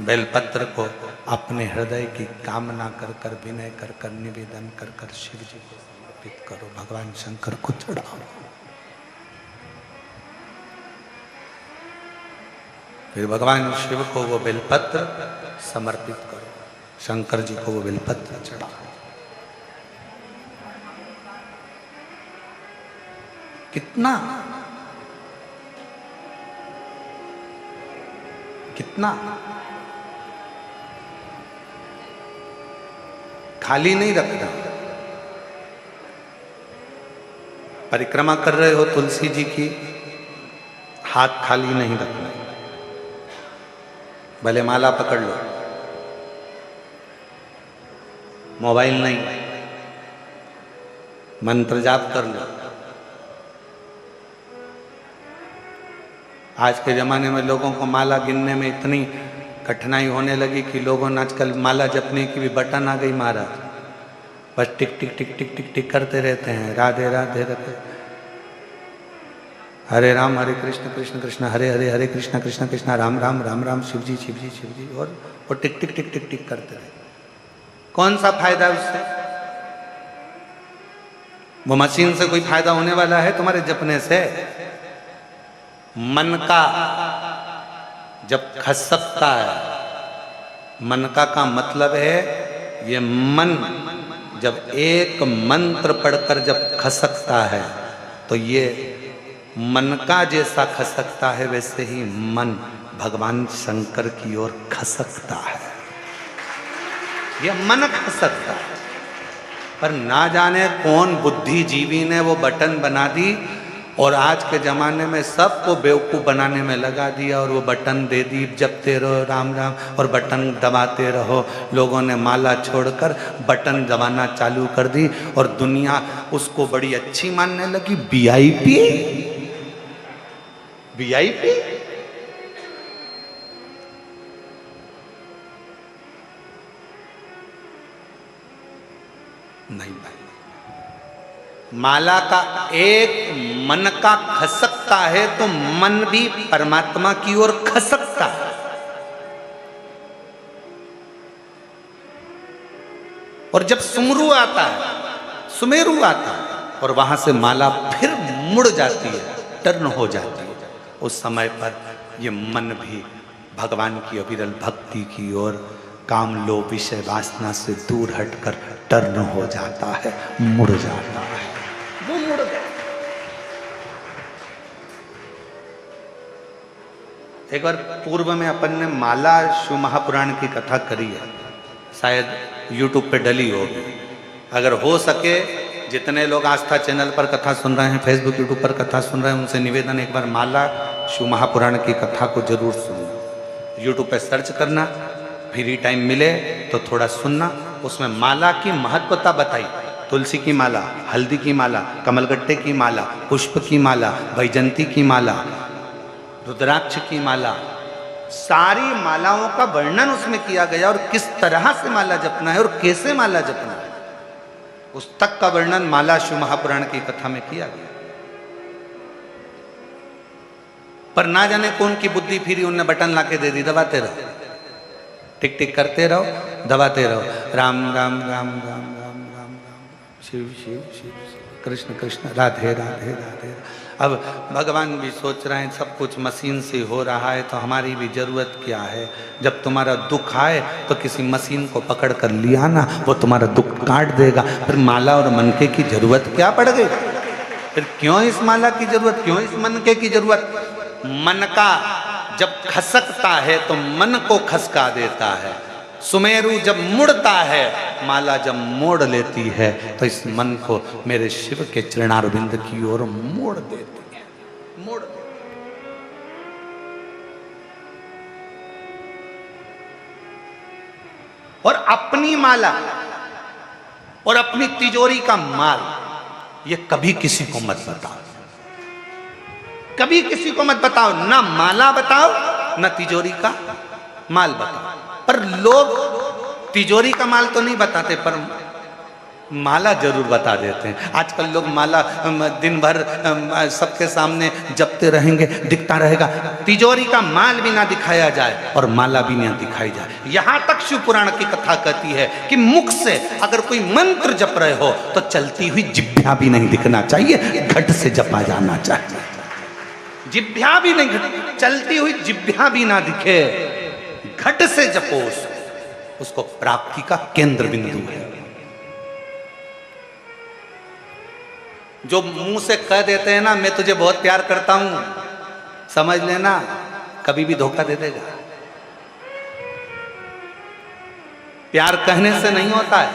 बेलपत्र को अपने हृदय की कामना कर कर, विनय कर कर, निवेदन कर कर शिव जी को समर्पित करो, भगवान शंकर को चढ़ाओ। फिर भगवान शिव को वो बेलपत्र समर्पित करो, शंकर जी को वो बेलपत्र चढ़ाओ। कितना कितना खाली नहीं रखना। परिक्रमा कर रहे हो तुलसी जी की, हाथ खाली नहीं रखना, भले माला पकड़ लो, मोबाइल नहीं, मंत्र जाप कर लो। आज के ज़माने में लोगों को माला गिनने में इतनी कठिनाई होने लगी कि लोगों ने आजकल माला जपने की भी बटन आ गई महाराज, बस टिक टिक टिक टिक टिक टिक करते रहते हैं, राधे राधे राधे, हरे राम हरे कृष्ण कृष्ण कृष्ण हरे हरे, हरे कृष्ण कृष्ण कृष्ण राम राम राम राम, शिव जी शिव जी शिव जी, और टिक टिक टिक टिक टिक करते रहते। कौन सा फायदा उससे? वो मशीन से कोई फायदा होने वाला है तुम्हारे जपने से? मन का जब खसकता है, मन का मतलब है ये मन जब एक मंत्र पढ़कर जब खसकता है तो ये मन का जैसा खसकता है वैसे ही मन भगवान शंकर की ओर खसकता है। ये मन खसकता है, पर ना जाने कौन बुद्धिजीवी ने वो बटन बना दी और आज के ज़माने में सबको बेवकूफ़ बनाने में लगा दिया, और वो बटन दे दी, जपते रहो राम राम और बटन दबाते रहो। लोगों ने माला छोड़कर बटन दबाना चालू कर दी और दुनिया उसको बड़ी अच्छी मानने लगी। वीआईपी वीआईपी नहीं भाई, माला का एक मन का खसकता है तो मन भी परमात्मा की ओर खसकता है। और जब सुमरू आता है, सुमेरु आता है और वहां से माला फिर मुड़ जाती है, टर्न हो जाती है, उस समय पर ये मन भी भगवान की अविरल भक्ति की ओर, काम लोभ विषय वासना से दूर हटकर टर्न हो जाता है, मुड़ जाता है। वो मुड़ गए। एक बार पूर्व में अपन ने माला शिव महापुराण की कथा करी है, शायद YouTube पे डली होगी। अगर हो सके जितने लोग आस्था चैनल पर कथा सुन रहे हैं, फेसबुक यूट्यूब पर कथा सुन रहे हैं, उनसे निवेदन, एक बार माला शिव महापुराण की कथा को जरूर सुनना। यूट्यूब पे सर्च करना, फ्री टाइम मिले तो थोड़ा सुनना। उसमें माला की महत्वता बताई। तुलसी की माला, हल्दी की माला, कमलगट्टे की माला, पुष्प की माला, वैजंती की माला, रुद्राक्ष की माला, सारी मालाओं का वर्णन उसमें किया गया और किस तरह से माला जपना है और कैसे माला जपना है, उस तक का वर्णन माला शिव महापुराण की कथा में किया गया। पर ना जाने कौन की बुद्धि फिरी, उनने बटन लाके दे दी, दबाते रहो, टिक टिक करते रहो, दबाते रहो, राम राम राम राम राम राम राम, शिव शिव शिव शिव, कृष्ण कृष्ण, राधे राधे राधे। अब भगवान भी सोच रहे हैं सब कुछ मशीन से हो रहा है तो हमारी भी जरूरत क्या है। जब तुम्हारा दुख आए तो किसी मशीन को पकड़ कर लिया ना, वो तुम्हारा दुख काट देगा। फिर माला और मनके की जरूरत क्या पड़ गई? फिर क्यों इस माला की जरूरत, क्यों इस मनके की जरूरत? मन का जब खसकता है तो मन को खसका देता है। सुमेरु जब मुड़ता है, माला जब मोड़ लेती है तो इस मन को मेरे शिव के चरणारविंद की ओर मोड़ देती है, मोड़ देती है। और अपनी माला और अपनी तिजोरी का माल, ये कभी किसी को मत बताओ, कभी किसी को मत बताओ। ना माला बताओ, ना तिजोरी का माल बताओ। पर लोग तिजोरी का माल तो नहीं बताते, पर माला जरूर बता देते हैं। आजकल लोग माला दिन भर सबके सामने जपते रहेंगे, दिखता रहेगा। तिजोरी का माल भी ना दिखाया जाए और माला भी ना दिखाई जाए। यहां तक शिव पुराण की कथा कहती है कि मुख से अगर कोई मंत्र जप रहे हो तो चलती हुई जिभ्या भी नहीं दिखना चाहिए, घट से जपा जाना चाहिए। जिभ्या भी नहीं, चलती हुई जिभ्या भी ना दिखे, घट से जपो, उसको प्राप्ति का केंद्र बिंदु है। जो मुंह से कह देते हैं ना, मैं तुझे बहुत प्यार करता हूं, समझ लेना कभी भी धोखा दे देगा। प्यार कहने से नहीं होता है,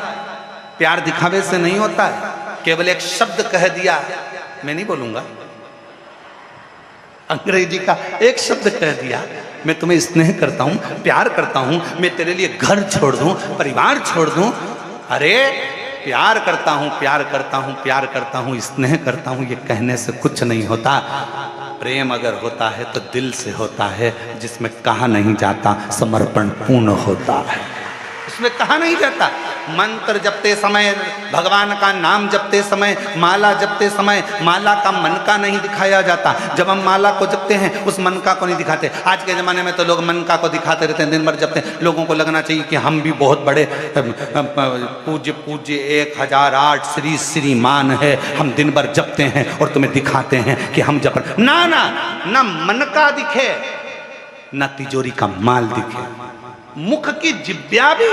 प्यार दिखावे से नहीं होता है। केवल एक शब्द कह दिया, मैं नहीं बोलूंगा, अंग्रेजी का एक शब्द कह दिया, मैं तुम्हें स्नेह करता हूं, प्यार करता हूं, मैं तेरे लिए घर छोड़ दूं, परिवार छोड़ दूं। अरे प्यार करता हूं, प्यार करता हूं, प्यार करता हूं, स्नेह करता हूं, ये कहने से कुछ नहीं होता। प्रेम अगर होता है तो दिल से होता है, जिसमें कहा नहीं जाता, समर्पण पूर्ण होता है, उसमें कहा नहीं जाता। मंत्र जपते समय, भगवान का नाम जपते समय, माला जपते समय, माला का मनका नहीं दिखाया जाता। जब हम माला को जपते हैं उस मनका को नहीं दिखाते। आज के ज़माने में तो लोग मनका को दिखाते रहते हैं, दिन भर जपते हैं। लोगों को लगना चाहिए कि हम भी बहुत बड़े पूज्य पूज्य 1008 श्री श्रीमान है, हम दिन भर जपते हैं और तुम्हें दिखाते हैं कि हम जप। ना ना ना, मनका दिखे ना तिजोरी का माल दिखे। मुख की जिभ्या भी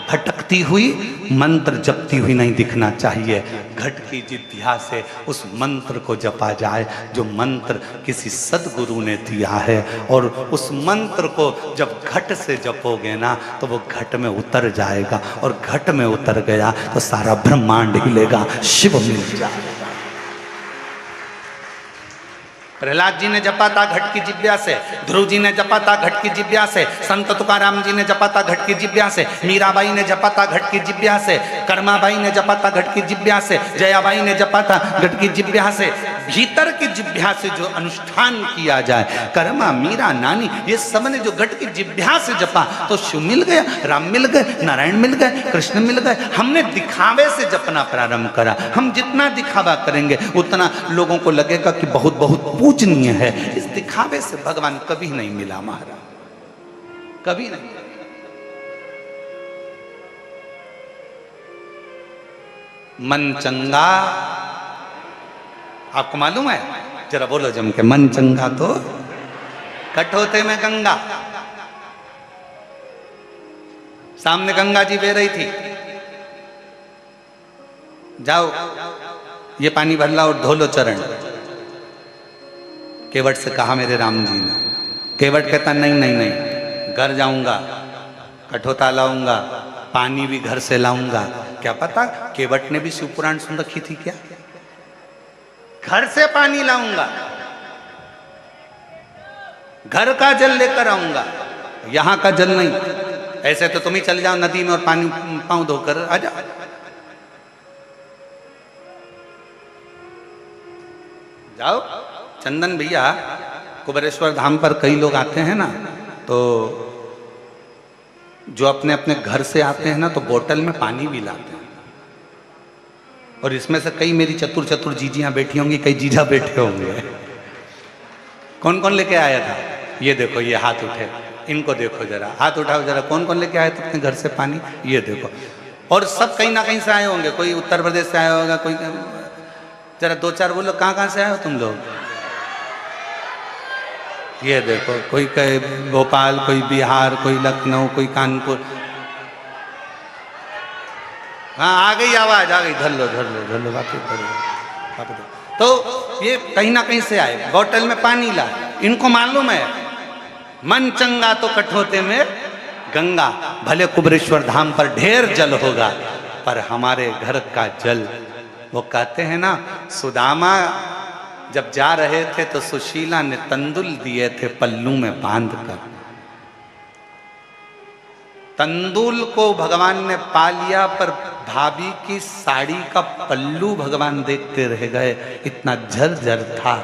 भटकती हुई, मंत्र जपती हुई नहीं दिखना चाहिए। घट की जिभ्या से उस मंत्र को जपा जाए जो मंत्र किसी सदगुरु ने दिया है। और उस मंत्र को जब घट से जपोगे ना तो वो घट में उतर जाएगा, और घट में उतर गया तो सारा ब्रह्मांड हिलेगा, शिव मिल जाएगा। प्रहलाद जी ने जपा था घट की जिभ्या से, ध्रुव जी ने जपा था घट की जिभ्या से, संत तुकाराम जी ने जपा था घट की जिभ्या से, मीराबाई ने जपा था घट की जिभ्या से, कर्माबाई ने जपा था घट की जिभ्या से, जयाबाई ने जपा था घट की जिभ्या से। भीतर की जिभ्या से जो अनुष्ठान किया जाए, कर्मा, मीरा, नानी, ये सब ने जो घट की जिभ्या से जपा तो शिव मिल गया, राम मिल गए, नारायण मिल गए, कृष्ण मिल गए। हमने दिखावे से जपना प्रारंभ करा। हम जितना दिखावा करेंगे उतना लोगों को लगेगा कि बहुत बहुत पूजनीय है। इस दिखावे से भगवान कभी नहीं मिला महाराज, कभी नहीं। मन चंगा, आपको मालूम है? जरा बोलो जम के, मन चंगा तो कठोते में गंगा। सामने गंगा जी बह रही थी, जाओ ये पानी भर लाओ और धो लो चरण। केवट से कहा मेरे राम जी ने। केवट कहता नहीं नहीं नहीं, घर जाऊंगा, कठोता लाऊंगा, पानी भी घर से लाऊंगा, क्या पता केवट ने भी शिवपुराण सुन रखी थी क्या। घर से पानी लाऊंगा, घर का जल लेकर आऊंगा, यहां का जल नहीं। ऐसे तो तुम ही चले जाओ नदी में और पानी पांव धोकर आ जाओ। जाओ चंदन भैया, कुबेरेश्वर धाम पर कई लोग आते हैं ना, तो जो अपने अपने घर से आते हैं ना, तो बोतल में पानी भी लाते हैं। और इसमें से कई मेरी चतुर चतुर जीजियां बैठी होंगी, कई जीजा बैठे होंगे। कौन कौन लेके आया था? ये देखो, ये हाथ उठे, इनको देखो जरा, हाथ उठाओ जरा, कौन कौन लेके आए थे अपने घर से पानी? ये देखो। और सब कहीं ना कहीं से आए होंगे, कोई उत्तर प्रदेश से आया होगा, कोई, जरा दो चार बोलो कहाँ कहाँ से आए हो तुम लोग? ये देखो, कोई कहे भोपाल, कोई बिहार, कोई लखनऊ, कोई कानपुर। हाँ आ गई आवाज, आ गई, धर लो धर लो धर लो, बाकी धर लो। तो ये कहीं ना कहीं से आए, बोतल में पानी ला। इनको मालूम है मन चंगा तो कठोते में गंगा। भले कुबेरेश्वर धाम पर ढेर जल होगा, पर हमारे घर का जल, वो कहते हैं ना, सुदामा जब जा रहे थे तो सुशीला ने तंदुल दिए थे पल्लू में बांध कर। तंदुल को भगवान ने पा लिया, पर भाभी की साड़ी का पल्लू भगवान देखते रह गए, इतना झरझर था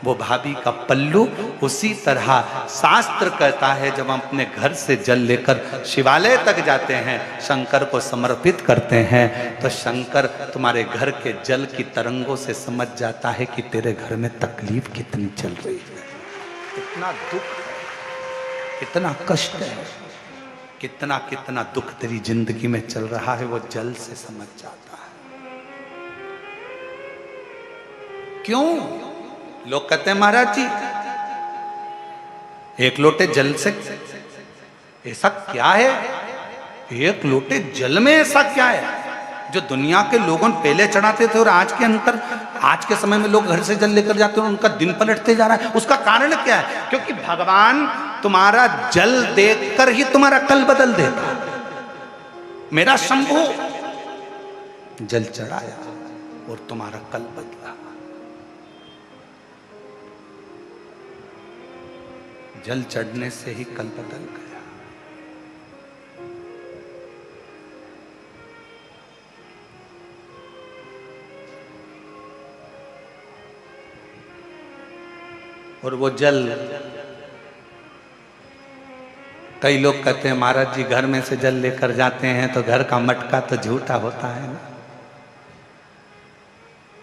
वो भाभी का पल्लू। उसी तरह शास्त्र कहता है, जब हम अपने घर से जल लेकर शिवालय तक जाते हैं, शंकर को समर्पित करते हैं, तो शंकर तुम्हारे घर के जल की तरंगों से समझ जाता है कि तेरे घर में तकलीफ कितनी चल रही है, कितना दुख है, कितना कष्ट है, कितना कितना दुख तेरी जिंदगी में चल रहा है, वो जल से समझ जाता है। क्यों? लोग कहते हैं महाराज जी एक लोटे जल से ऐसा क्या है, एक लोटे जल में ऐसा क्या है जो दुनिया के लोगों पहले चढ़ाते थे और आज के अंतर, आज के समय में लोग घर से जल लेकर जाते हैं और उनका दिन पलटते जा रहा है। उसका कारण क्या है? क्योंकि भगवान तुम्हारा जल देखकर ही तुम्हारा कल बदल देता। मेरा शंभू जल चढ़ाया और तुम्हारा कल बदला। जल चढ़ने से ही कल बदल गया। और वो जल, कई लोग कहते हैं महाराज जी घर में से जल लेकर जाते हैं तो घर का मटका तो झूठा होता है ना,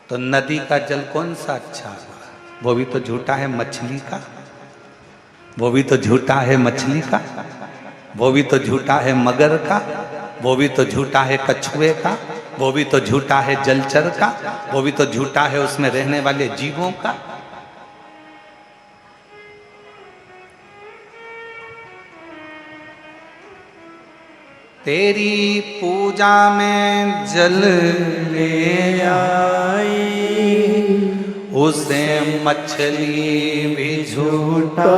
तो नदी का जल कौन सा अच्छा हुआ? वो भी तो झूठा है मछली का, वो भी तो झूठा है मछली का, वो भी तो झूठा है मगर का, वो भी तो झूठा है कछुए का, वो भी तो झूठा है जलचर का, वो भी तो झूठा है उसमें रहने वाले जीवों का। तेरी पूजा में जल ले आई, उसे मछली भी झूठा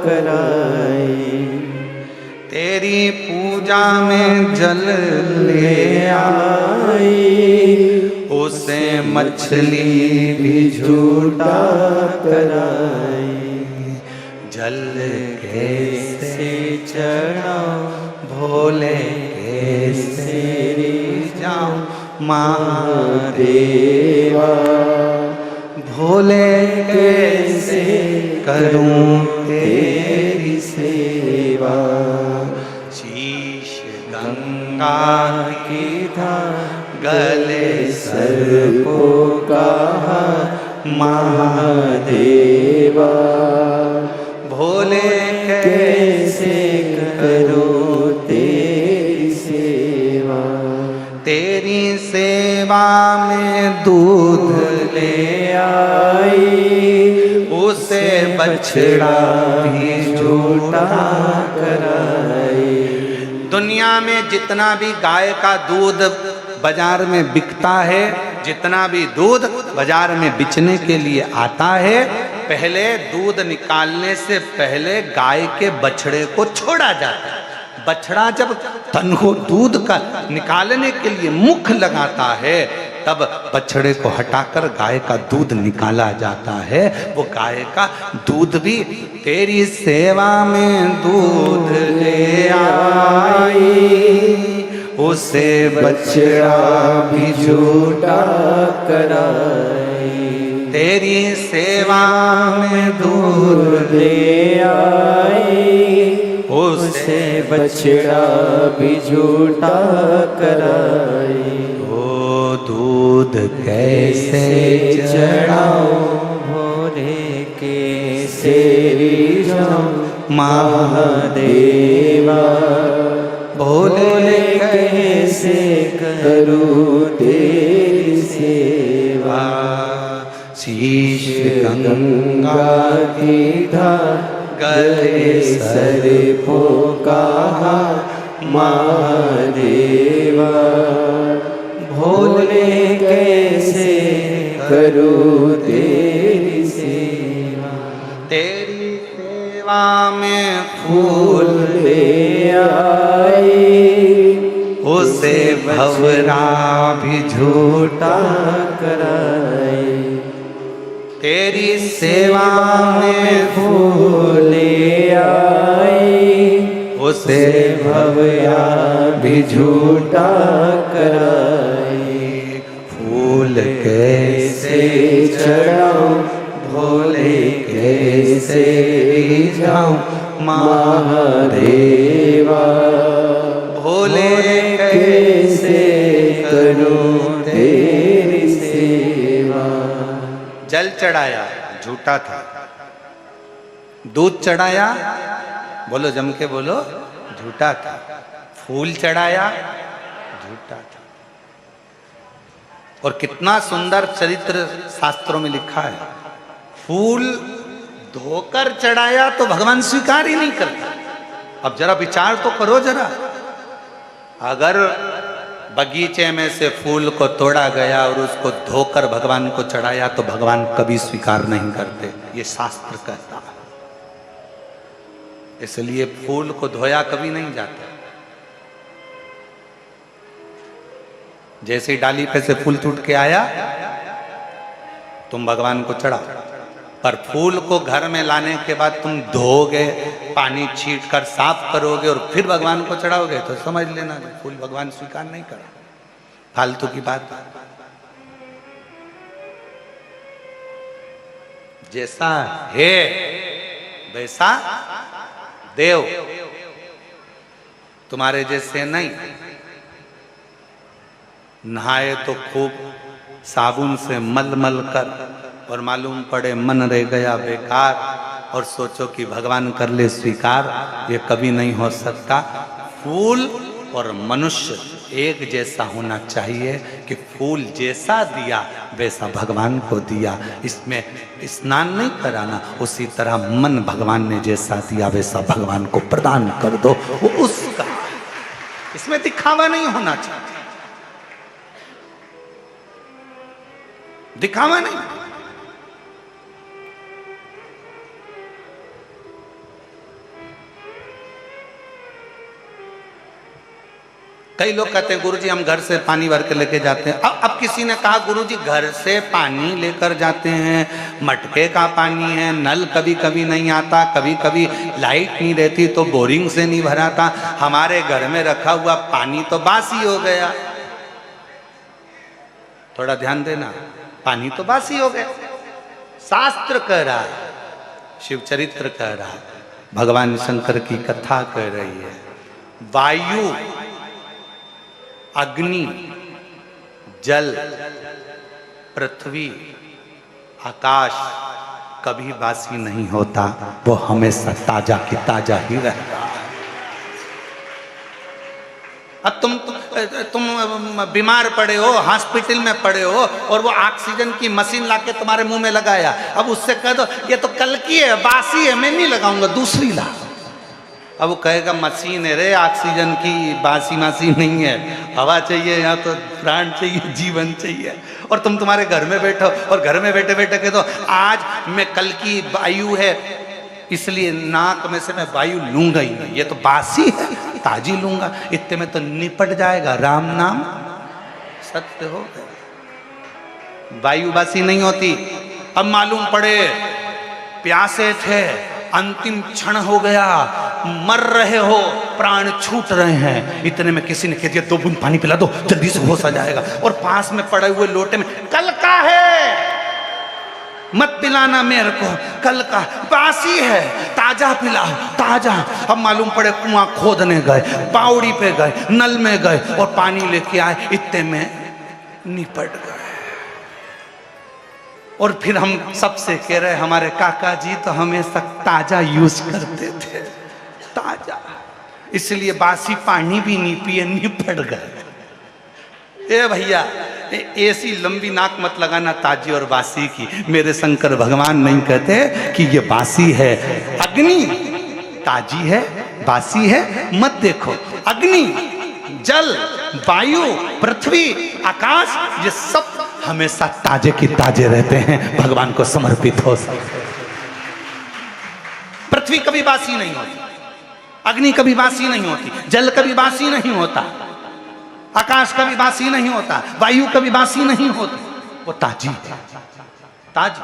कराई। तेरी पूजा में जल ले आई, उसे मछली भी झूठा कराई। जल कैसे चढ़ाऊं भोले कैसे जाऊं महादेवा, भोले कैसे करूं तेरी सेवा। शीश गंगा की था गले सर्पों का महादेवा, भोले कैसे करूं तेरी सेवा। तेरी सेवा में दूध ले आई, उसे बछड़ा भी झूठा कराई। दुनिया में जितना भी गाय का दूध बाजार में बिकता है, जितना भी दूध बाजार में बेचने के लिए आता है, पहले दूध निकालने से पहले गाय के बछड़े को छोड़ा जाता है। बछड़ा जब तन को दूध का निकालने के लिए मुख लगाता है, तब बछड़े को हटाकर गाय का दूध निकाला जाता है। वो गाय का दूध भी तेरी सेवा में दूध ले आई, उसे बछड़ा भी झूठा कराई। तेरी सेवा में दूध ले आई, उसे बछड़ा भी झूठा कराई। वो दूध कैसे चढ़ाऊं, भोले के सेवी जाऊं महादेवा, भोले कैसे करूं तेरी सेवा। शीश गंगा की धार गले सर का महादेवा, भोले कैसे करूं तेरी सेवा। तेरी सेवा में फूल ले आई, उसे भवरा भी झूठा कराई। तेरी सेवा में फूल ले आई, उसे भवया भी झूठा कराई। फूल कैसे चढ़ाऊं, भोले कैसे जाऊं महादेवा, भोले कैसे करूं तेरी सेवा। जल चढ़ाया झूठा था, दूध चढ़ाया बोलो जम के बोलो झूठा था, फूल चढ़ाया झूठा था। और कितना सुंदर चरित्र शास्त्रों में लिखा है, फूल धोकर चढ़ाया तो भगवान स्वीकार ही नहीं करता। अब जरा विचार तो करो जरा, अगर बगीचे में से फूल को तोड़ा गया और उसको धोकर भगवान को चढ़ाया तो भगवान कभी स्वीकार नहीं करते, ये शास्त्र कहता है। इसलिए फूल को धोया कभी नहीं जाता। जैसे ही डाली पे से फूल टूट के आया तुम भगवान को चढ़ा, पर फूल को घर में लाने के बाद तुम धोगे, पानी छीट कर साफ करोगे और फिर भगवान को चढ़ाओगे तो समझ लेना फूल भगवान स्वीकार नहीं कर, फालतू की बात। जैसा है वैसा देव, तुम्हारे जैसे नहीं। नहाए तो खूब साबुन से मल मल कर और मालूम पड़े मन रह गया बेकार और सोचो कि भगवान कर ले स्वीकार, ये कभी नहीं हो सकता। फूल और मनुष्य एक जैसा होना चाहिए कि फूल जैसा दिया वैसा भगवान को दिया। इसमें स्नान नहीं कराना, उसी तरह मन भगवान ने जैसा दिया वैसा भगवान को प्रदान कर दो, वो उसका। इसमें दिखावा नहीं होना चाहिए, दिखावा नहीं। कई लोग कहते हैं गुरुजी हम घर से पानी भर के लेके जाते हैं। अब किसी ने कहा गुरुजी घर से पानी लेकर जाते हैं, मटके का पानी है, नल कभी कभी नहीं आता, कभी कभी लाइट नहीं रहती तो बोरिंग से नहीं भराता, हमारे घर में रखा हुआ पानी तो बासी हो गया। थोड़ा ध्यान देना, पानी तो बासी हो गया। शास्त्र कह रहा है, शिव चरित्र कह रहा है, भगवान शंकर की कथा कह रही है, वायु, अग्नि, जल, पृथ्वी, आकाश कभी बासी नहीं होता, वो हमेशा ताजा की ताजा ही रहता है। अब तुम बीमार पड़े हो, हॉस्पिटल में पड़े हो और वो ऑक्सीजन की मशीन लाके तुम्हारे मुंह में लगाया, अब उससे कह दो ये तो कल की है, बासी है, मैं नहीं लगाऊंगा, दूसरी ला। अब वो कहेगा मशीन है रे, ऑक्सीजन की, बासी मासी नहीं है, हवा चाहिए, यहाँ तो प्राण चाहिए, जीवन चाहिए। और तुम तुम्हारे घर में बैठो और घर में बैठे बैठे कह दो आज मैं कल की वायु है इसलिए नाक में से मैं वायु लूंगा ही नहीं, ये तो बासी है। ताजी लूंगा, इतने में तो निपट जाएगा। राम नाम सत्य हो गया। वायु बासी नहीं होती। अब मालूम पड़े प्यासे थे, अंतिम क्षण हो गया, मर रहे हो, प्राण छूट रहे हैं, इतने में किसी ने कह दिया 2 बूंद पानी पिला दो, जल्दी से होश आ जाएगा। और पास में पड़े हुए लोटे में, कल का है, मत पिलाना मेरे को, कल का बासी है, ताजा पिलाओ, ताजा। अब मालूम पड़े कुआं खोदने गए, पावड़ी पे गए, नल में गए और पानी लेके आए, इतने में निपट गए। और फिर हम सबसे कह रहे, हमारे काका जी तो हमेशा ताजा यूज करते थे, ताजा, इसलिए बासी पानी भी नहीं पिए, निपट गए। ए भैया, ऐसी लंबी नाक मत लगाना ताजी और बासी की। मेरे शंकर भगवान नहीं कहते कि ये बासी है। अग्नि ताजी है, बासी है, मत देखो। अग्नि, जल, वायु, पृथ्वी, आकाश, ये सब हमेशा ताजे की ताजे रहते हैं, भगवान को समर्पित हो सब। पृथ्वी कभी बासी नहीं होती, अग्नि कभी बासी नहीं होती, जल कभी बासी नहीं होता, आकाश कभी बासी नहीं होता, वायु कभी बासी नहीं होती, वो ताजी है, ताजी।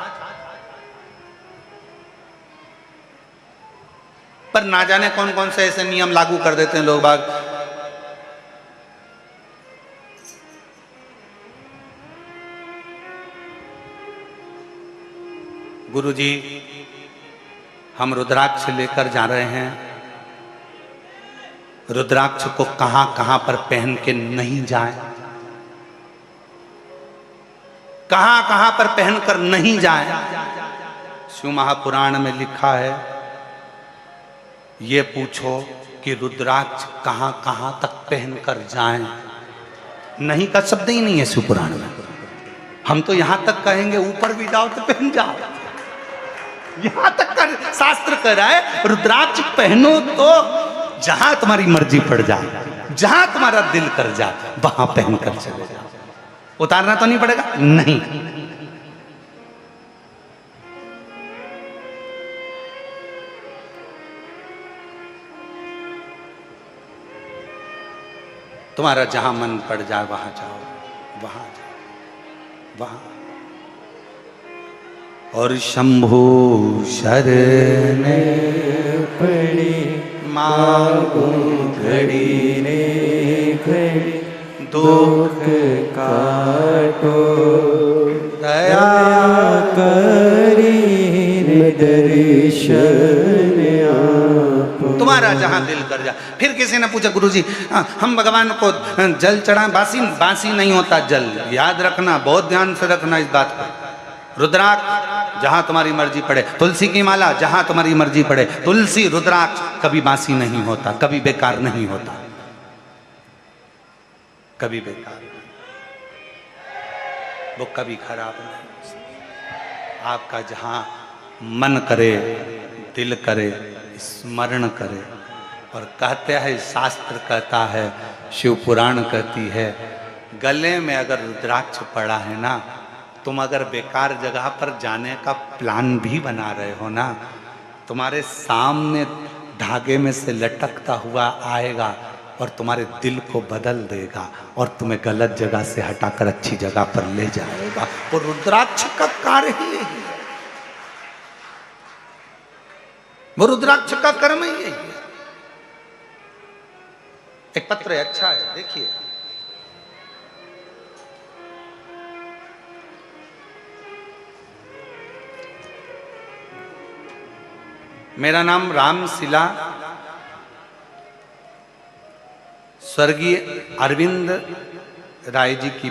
पर ना जाने कौन कौन से ऐसे नियम लागू कर देते हैं लोग बाग। गुरुजी, हम रुद्राक्ष लेकर जा रहे हैं, रुद्राक्ष को कहां कहां पर पहन के नहीं जाए, कहां कहां पर पहनकर नहीं जाए। शिव महापुराण में लिखा है, ये पूछो कि रुद्राक्ष कहां कहां तक पहनकर जाएं। नहीं का शब्द ही नहीं है शिव पुराण में। हम तो यहां तक कहेंगे ऊपर भी जाओ तो पहन जाओ, यहां तक का शास्त्र कह रहा है रुद्राक्ष पहनो तो जहां तुम्हारी मर्जी पड़ जाए, जहां तुम्हारा दिल कर जाए वहां पहनकर चले जाओ। उतारना तो नहीं पड़ेगा, नहीं। तुम्हारा जहां मन पड़ जाए वहां जाओ, वहां जाओ, वहां। और शंभु शरण पड़ी मांगू घड़ी ने घड़ी, दुख काटो दया करी दर्शन आपो। तुम्हारा जहां दिल कर जा। फिर किसी ने पूछा, गुरुजी हम भगवान को जल चढ़ाएं, बासी नहीं होता जल, याद रखना, बहुत ध्यान से रखना इस बात को। रुद्राक्ष जहां तुम्हारी मर्जी पड़े, तुलसी की माला जहां तुम्हारी मर्जी पड़े, तुलसी रुद्राक्ष कभी बासी नहीं होता, कभी बेकार नहीं होता, कभी बेकार नहीं, वो कभी खराब नहीं। आपका जहां मन करे, दिल करे, स्मरण करे। और कहते हैं, शास्त्र कहता है, शिव पुराण कहती है, गले में अगर रुद्राक्ष पड़ा है ना, तुम अगर बेकार जगह पर जाने का प्लान भी बना रहे हो ना, तुम्हारे सामने धागे में से लटकता हुआ आएगा और तुम्हारे दिल को बदल देगा और तुम्हें गलत जगह से हटाकर अच्छी जगह पर ले जाएगा। और रुद्राक्ष का कार्य ही यही है, वो रुद्राक्ष का कर्म ही यही है। एक पत्र है, अच्छा है, देखिए। मेरा नाम रामशिला, स्वर्गीय अरविंद राय जी की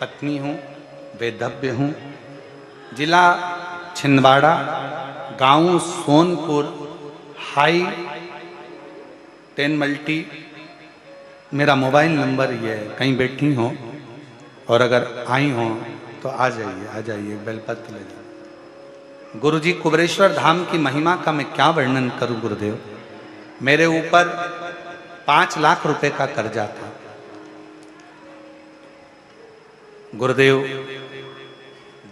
पत्नी हूँ, वेदव्य हूँ, जिला छिंदवाड़ा, गांव सोनपुर, हाई 10 मल्टी। मेरा मोबाइल नंबर ये है, कहीं बैठी हो और अगर आई हो तो आ जाइए, बेलपत्र ले जाइए। गुरुजी, कुबरेश्वर धाम की महिमा का मैं क्या वर्णन करूं गुरुदेव। मेरे ऊपर 5 लाख रुपए का कर्जा था गुरुदेव।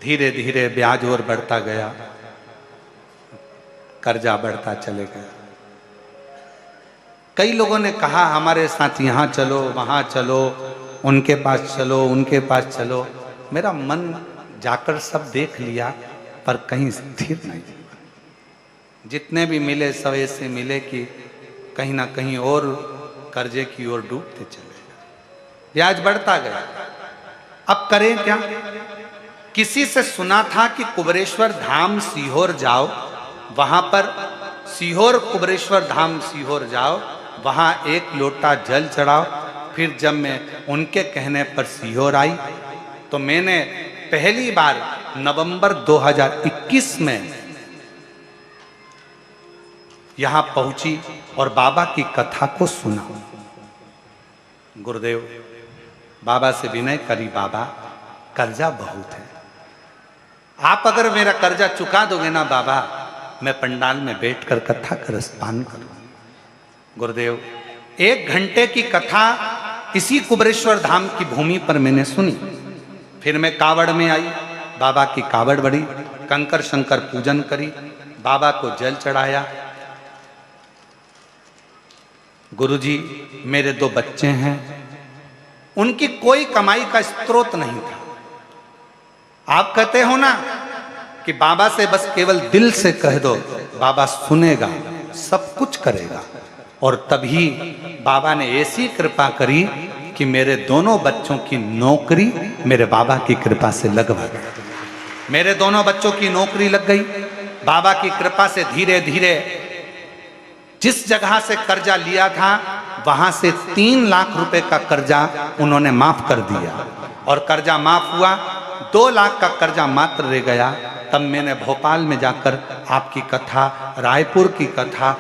धीरे धीरे ब्याज और बढ़ता गया, कर्जा बढ़ता चले गया। कई लोगों ने कहा हमारे साथ यहाँ चलो, वहाँ चलो, उनके पास चलो, उनके पास चलो। मेरा मन जाकर सब देख लिया पर कहीं स्थिर नहीं हुआ। जितने भी मिले सब ऐसे मिले कि कहीं ना कहीं और कर्जे की ओर डूबते चले गए, ब्याज बढ़ता गया। अब करें क्या? किसी से सुना था कि कुबेरेश्वर धाम सीहोर जाओ, वहां पर सीहोर कुबेरेश्वर धाम सीहोर जाओ, वहां एक लोटा जल चढ़ाओ। फिर जब मैं उनके कहने पर सीहोर आई तो मैंने पहली बार नवंबर 2021 में यहां पहुंची और बाबा की कथा को सुना। गुरुदेव बाबा से विनय करी, बाबा कर्जा बहुत है, आप अगर मेरा कर्जा चुका दोगे ना बाबा, मैं पंडाल में बैठकर कथा का रसपान करूं। गुरुदेव 1 घंटे की कथा इसी कुबेरेश्वर धाम की भूमि पर मैंने सुनी। फिर मैं कावड़ में आई, बाबा की कावड़ बढ़ी, कंकर शंकर पूजन करी, बाबा को जल चढ़ाया। गुरुजी मेरे 2 बच्चे हैं, उनकी कोई कमाई का स्रोत नहीं था। आप कहते हो ना कि बाबा से बस केवल दिल से कह दो, बाबा सुनेगा, सब कुछ करेगा। और तभी बाबा ने ऐसी कृपा करी कि मेरे दोनों बच्चों की नौकरी मेरे बाबा की कृपा से लगवा गई। मेरे दोनों बच्चों की नौकरी लग गई। बाबा की कृपा से धीरे धीरे जिस जगह से कर्जा लिया था वहां से 3 लाख रुपए का कर्जा उन्होंने माफ कर दिया और कर्जा माफ हुआ। 2 लाख का कर्जा मात्र रह गया। तब मैंने भोपाल में जाकर आपकी कथा, रायपुर की कथा,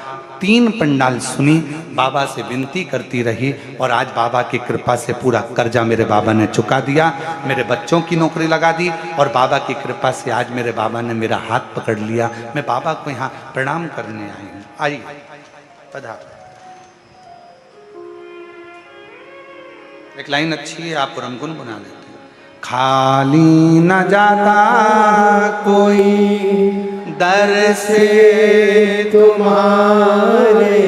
3 पंडाल सुनी, बाबा से विनती करती रही और आज बाबा की कृपा से पूरा कर्जा मेरे बाबा ने चुका दिया, मेरे बच्चों की नौकरी लगा दी और बाबा की कृपा से आज मेरे बाबा ने मेरा हाथ पकड़ लिया। मैं बाबा को यहाँ प्रणाम करने आई हूँ। आइए पधार। एक लाइन अच्छी है, आप रंगुन बना लेते हैं। खाली न जाता कोई दर से तुम्हारे,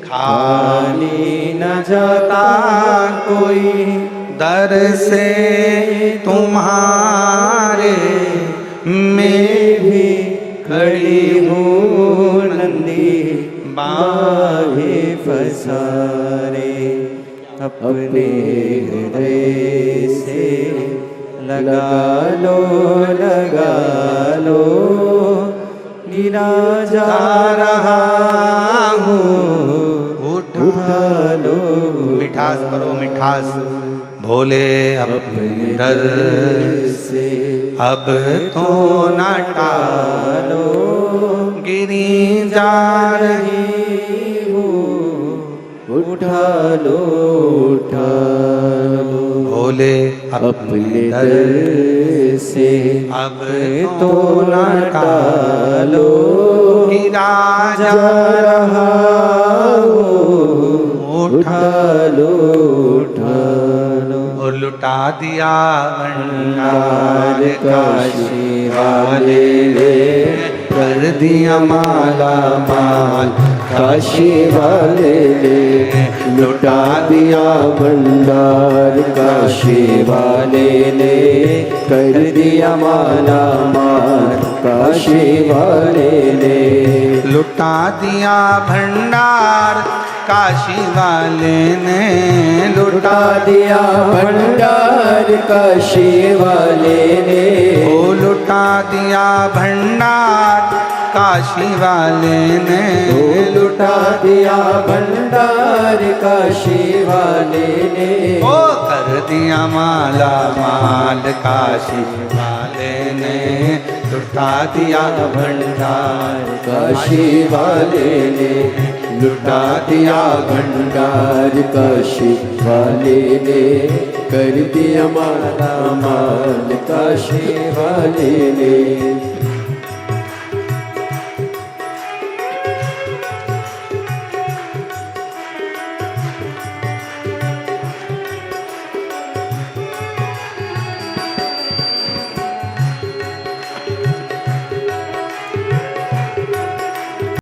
खाली न जाता कोई दर से तुम्हारे, मैं भी खड़ी हूँ नंदी बाहे फसारे। अपने हृदय से लगा लो गिरा जा रहा हूँ, उठा लो। मिठास करो मिठास। भोले अपने दर से अब तो न टालो, गिरी जा रही हूँ, उठा लो। भोले अपने दर से अब तो न टालो, गिरा जा रहा हूँ, उठा लो। और लुटा दिया भंडार काशी वाले ने, कर दिया माला माल काशी वाले ने, लुटा दिया भंडार काशी वाले ने, कर दिया माला माल काशी वाले ने, लुटा दिया भंडार काशी वाले ने, लुटा दिया भंडार काशी वाले ने, ओ लुटा दिया भंडार काशी वाले ने, ओ लुटा दिया भंडार काशी वाले ने, ओ कर दिया माला माल काशी वाले ने, लुटा दिया भंडार काशी वाले ने, लुटा दिया भंडार काशी वाले ने, कर दिया माला माल काशी वाले ने।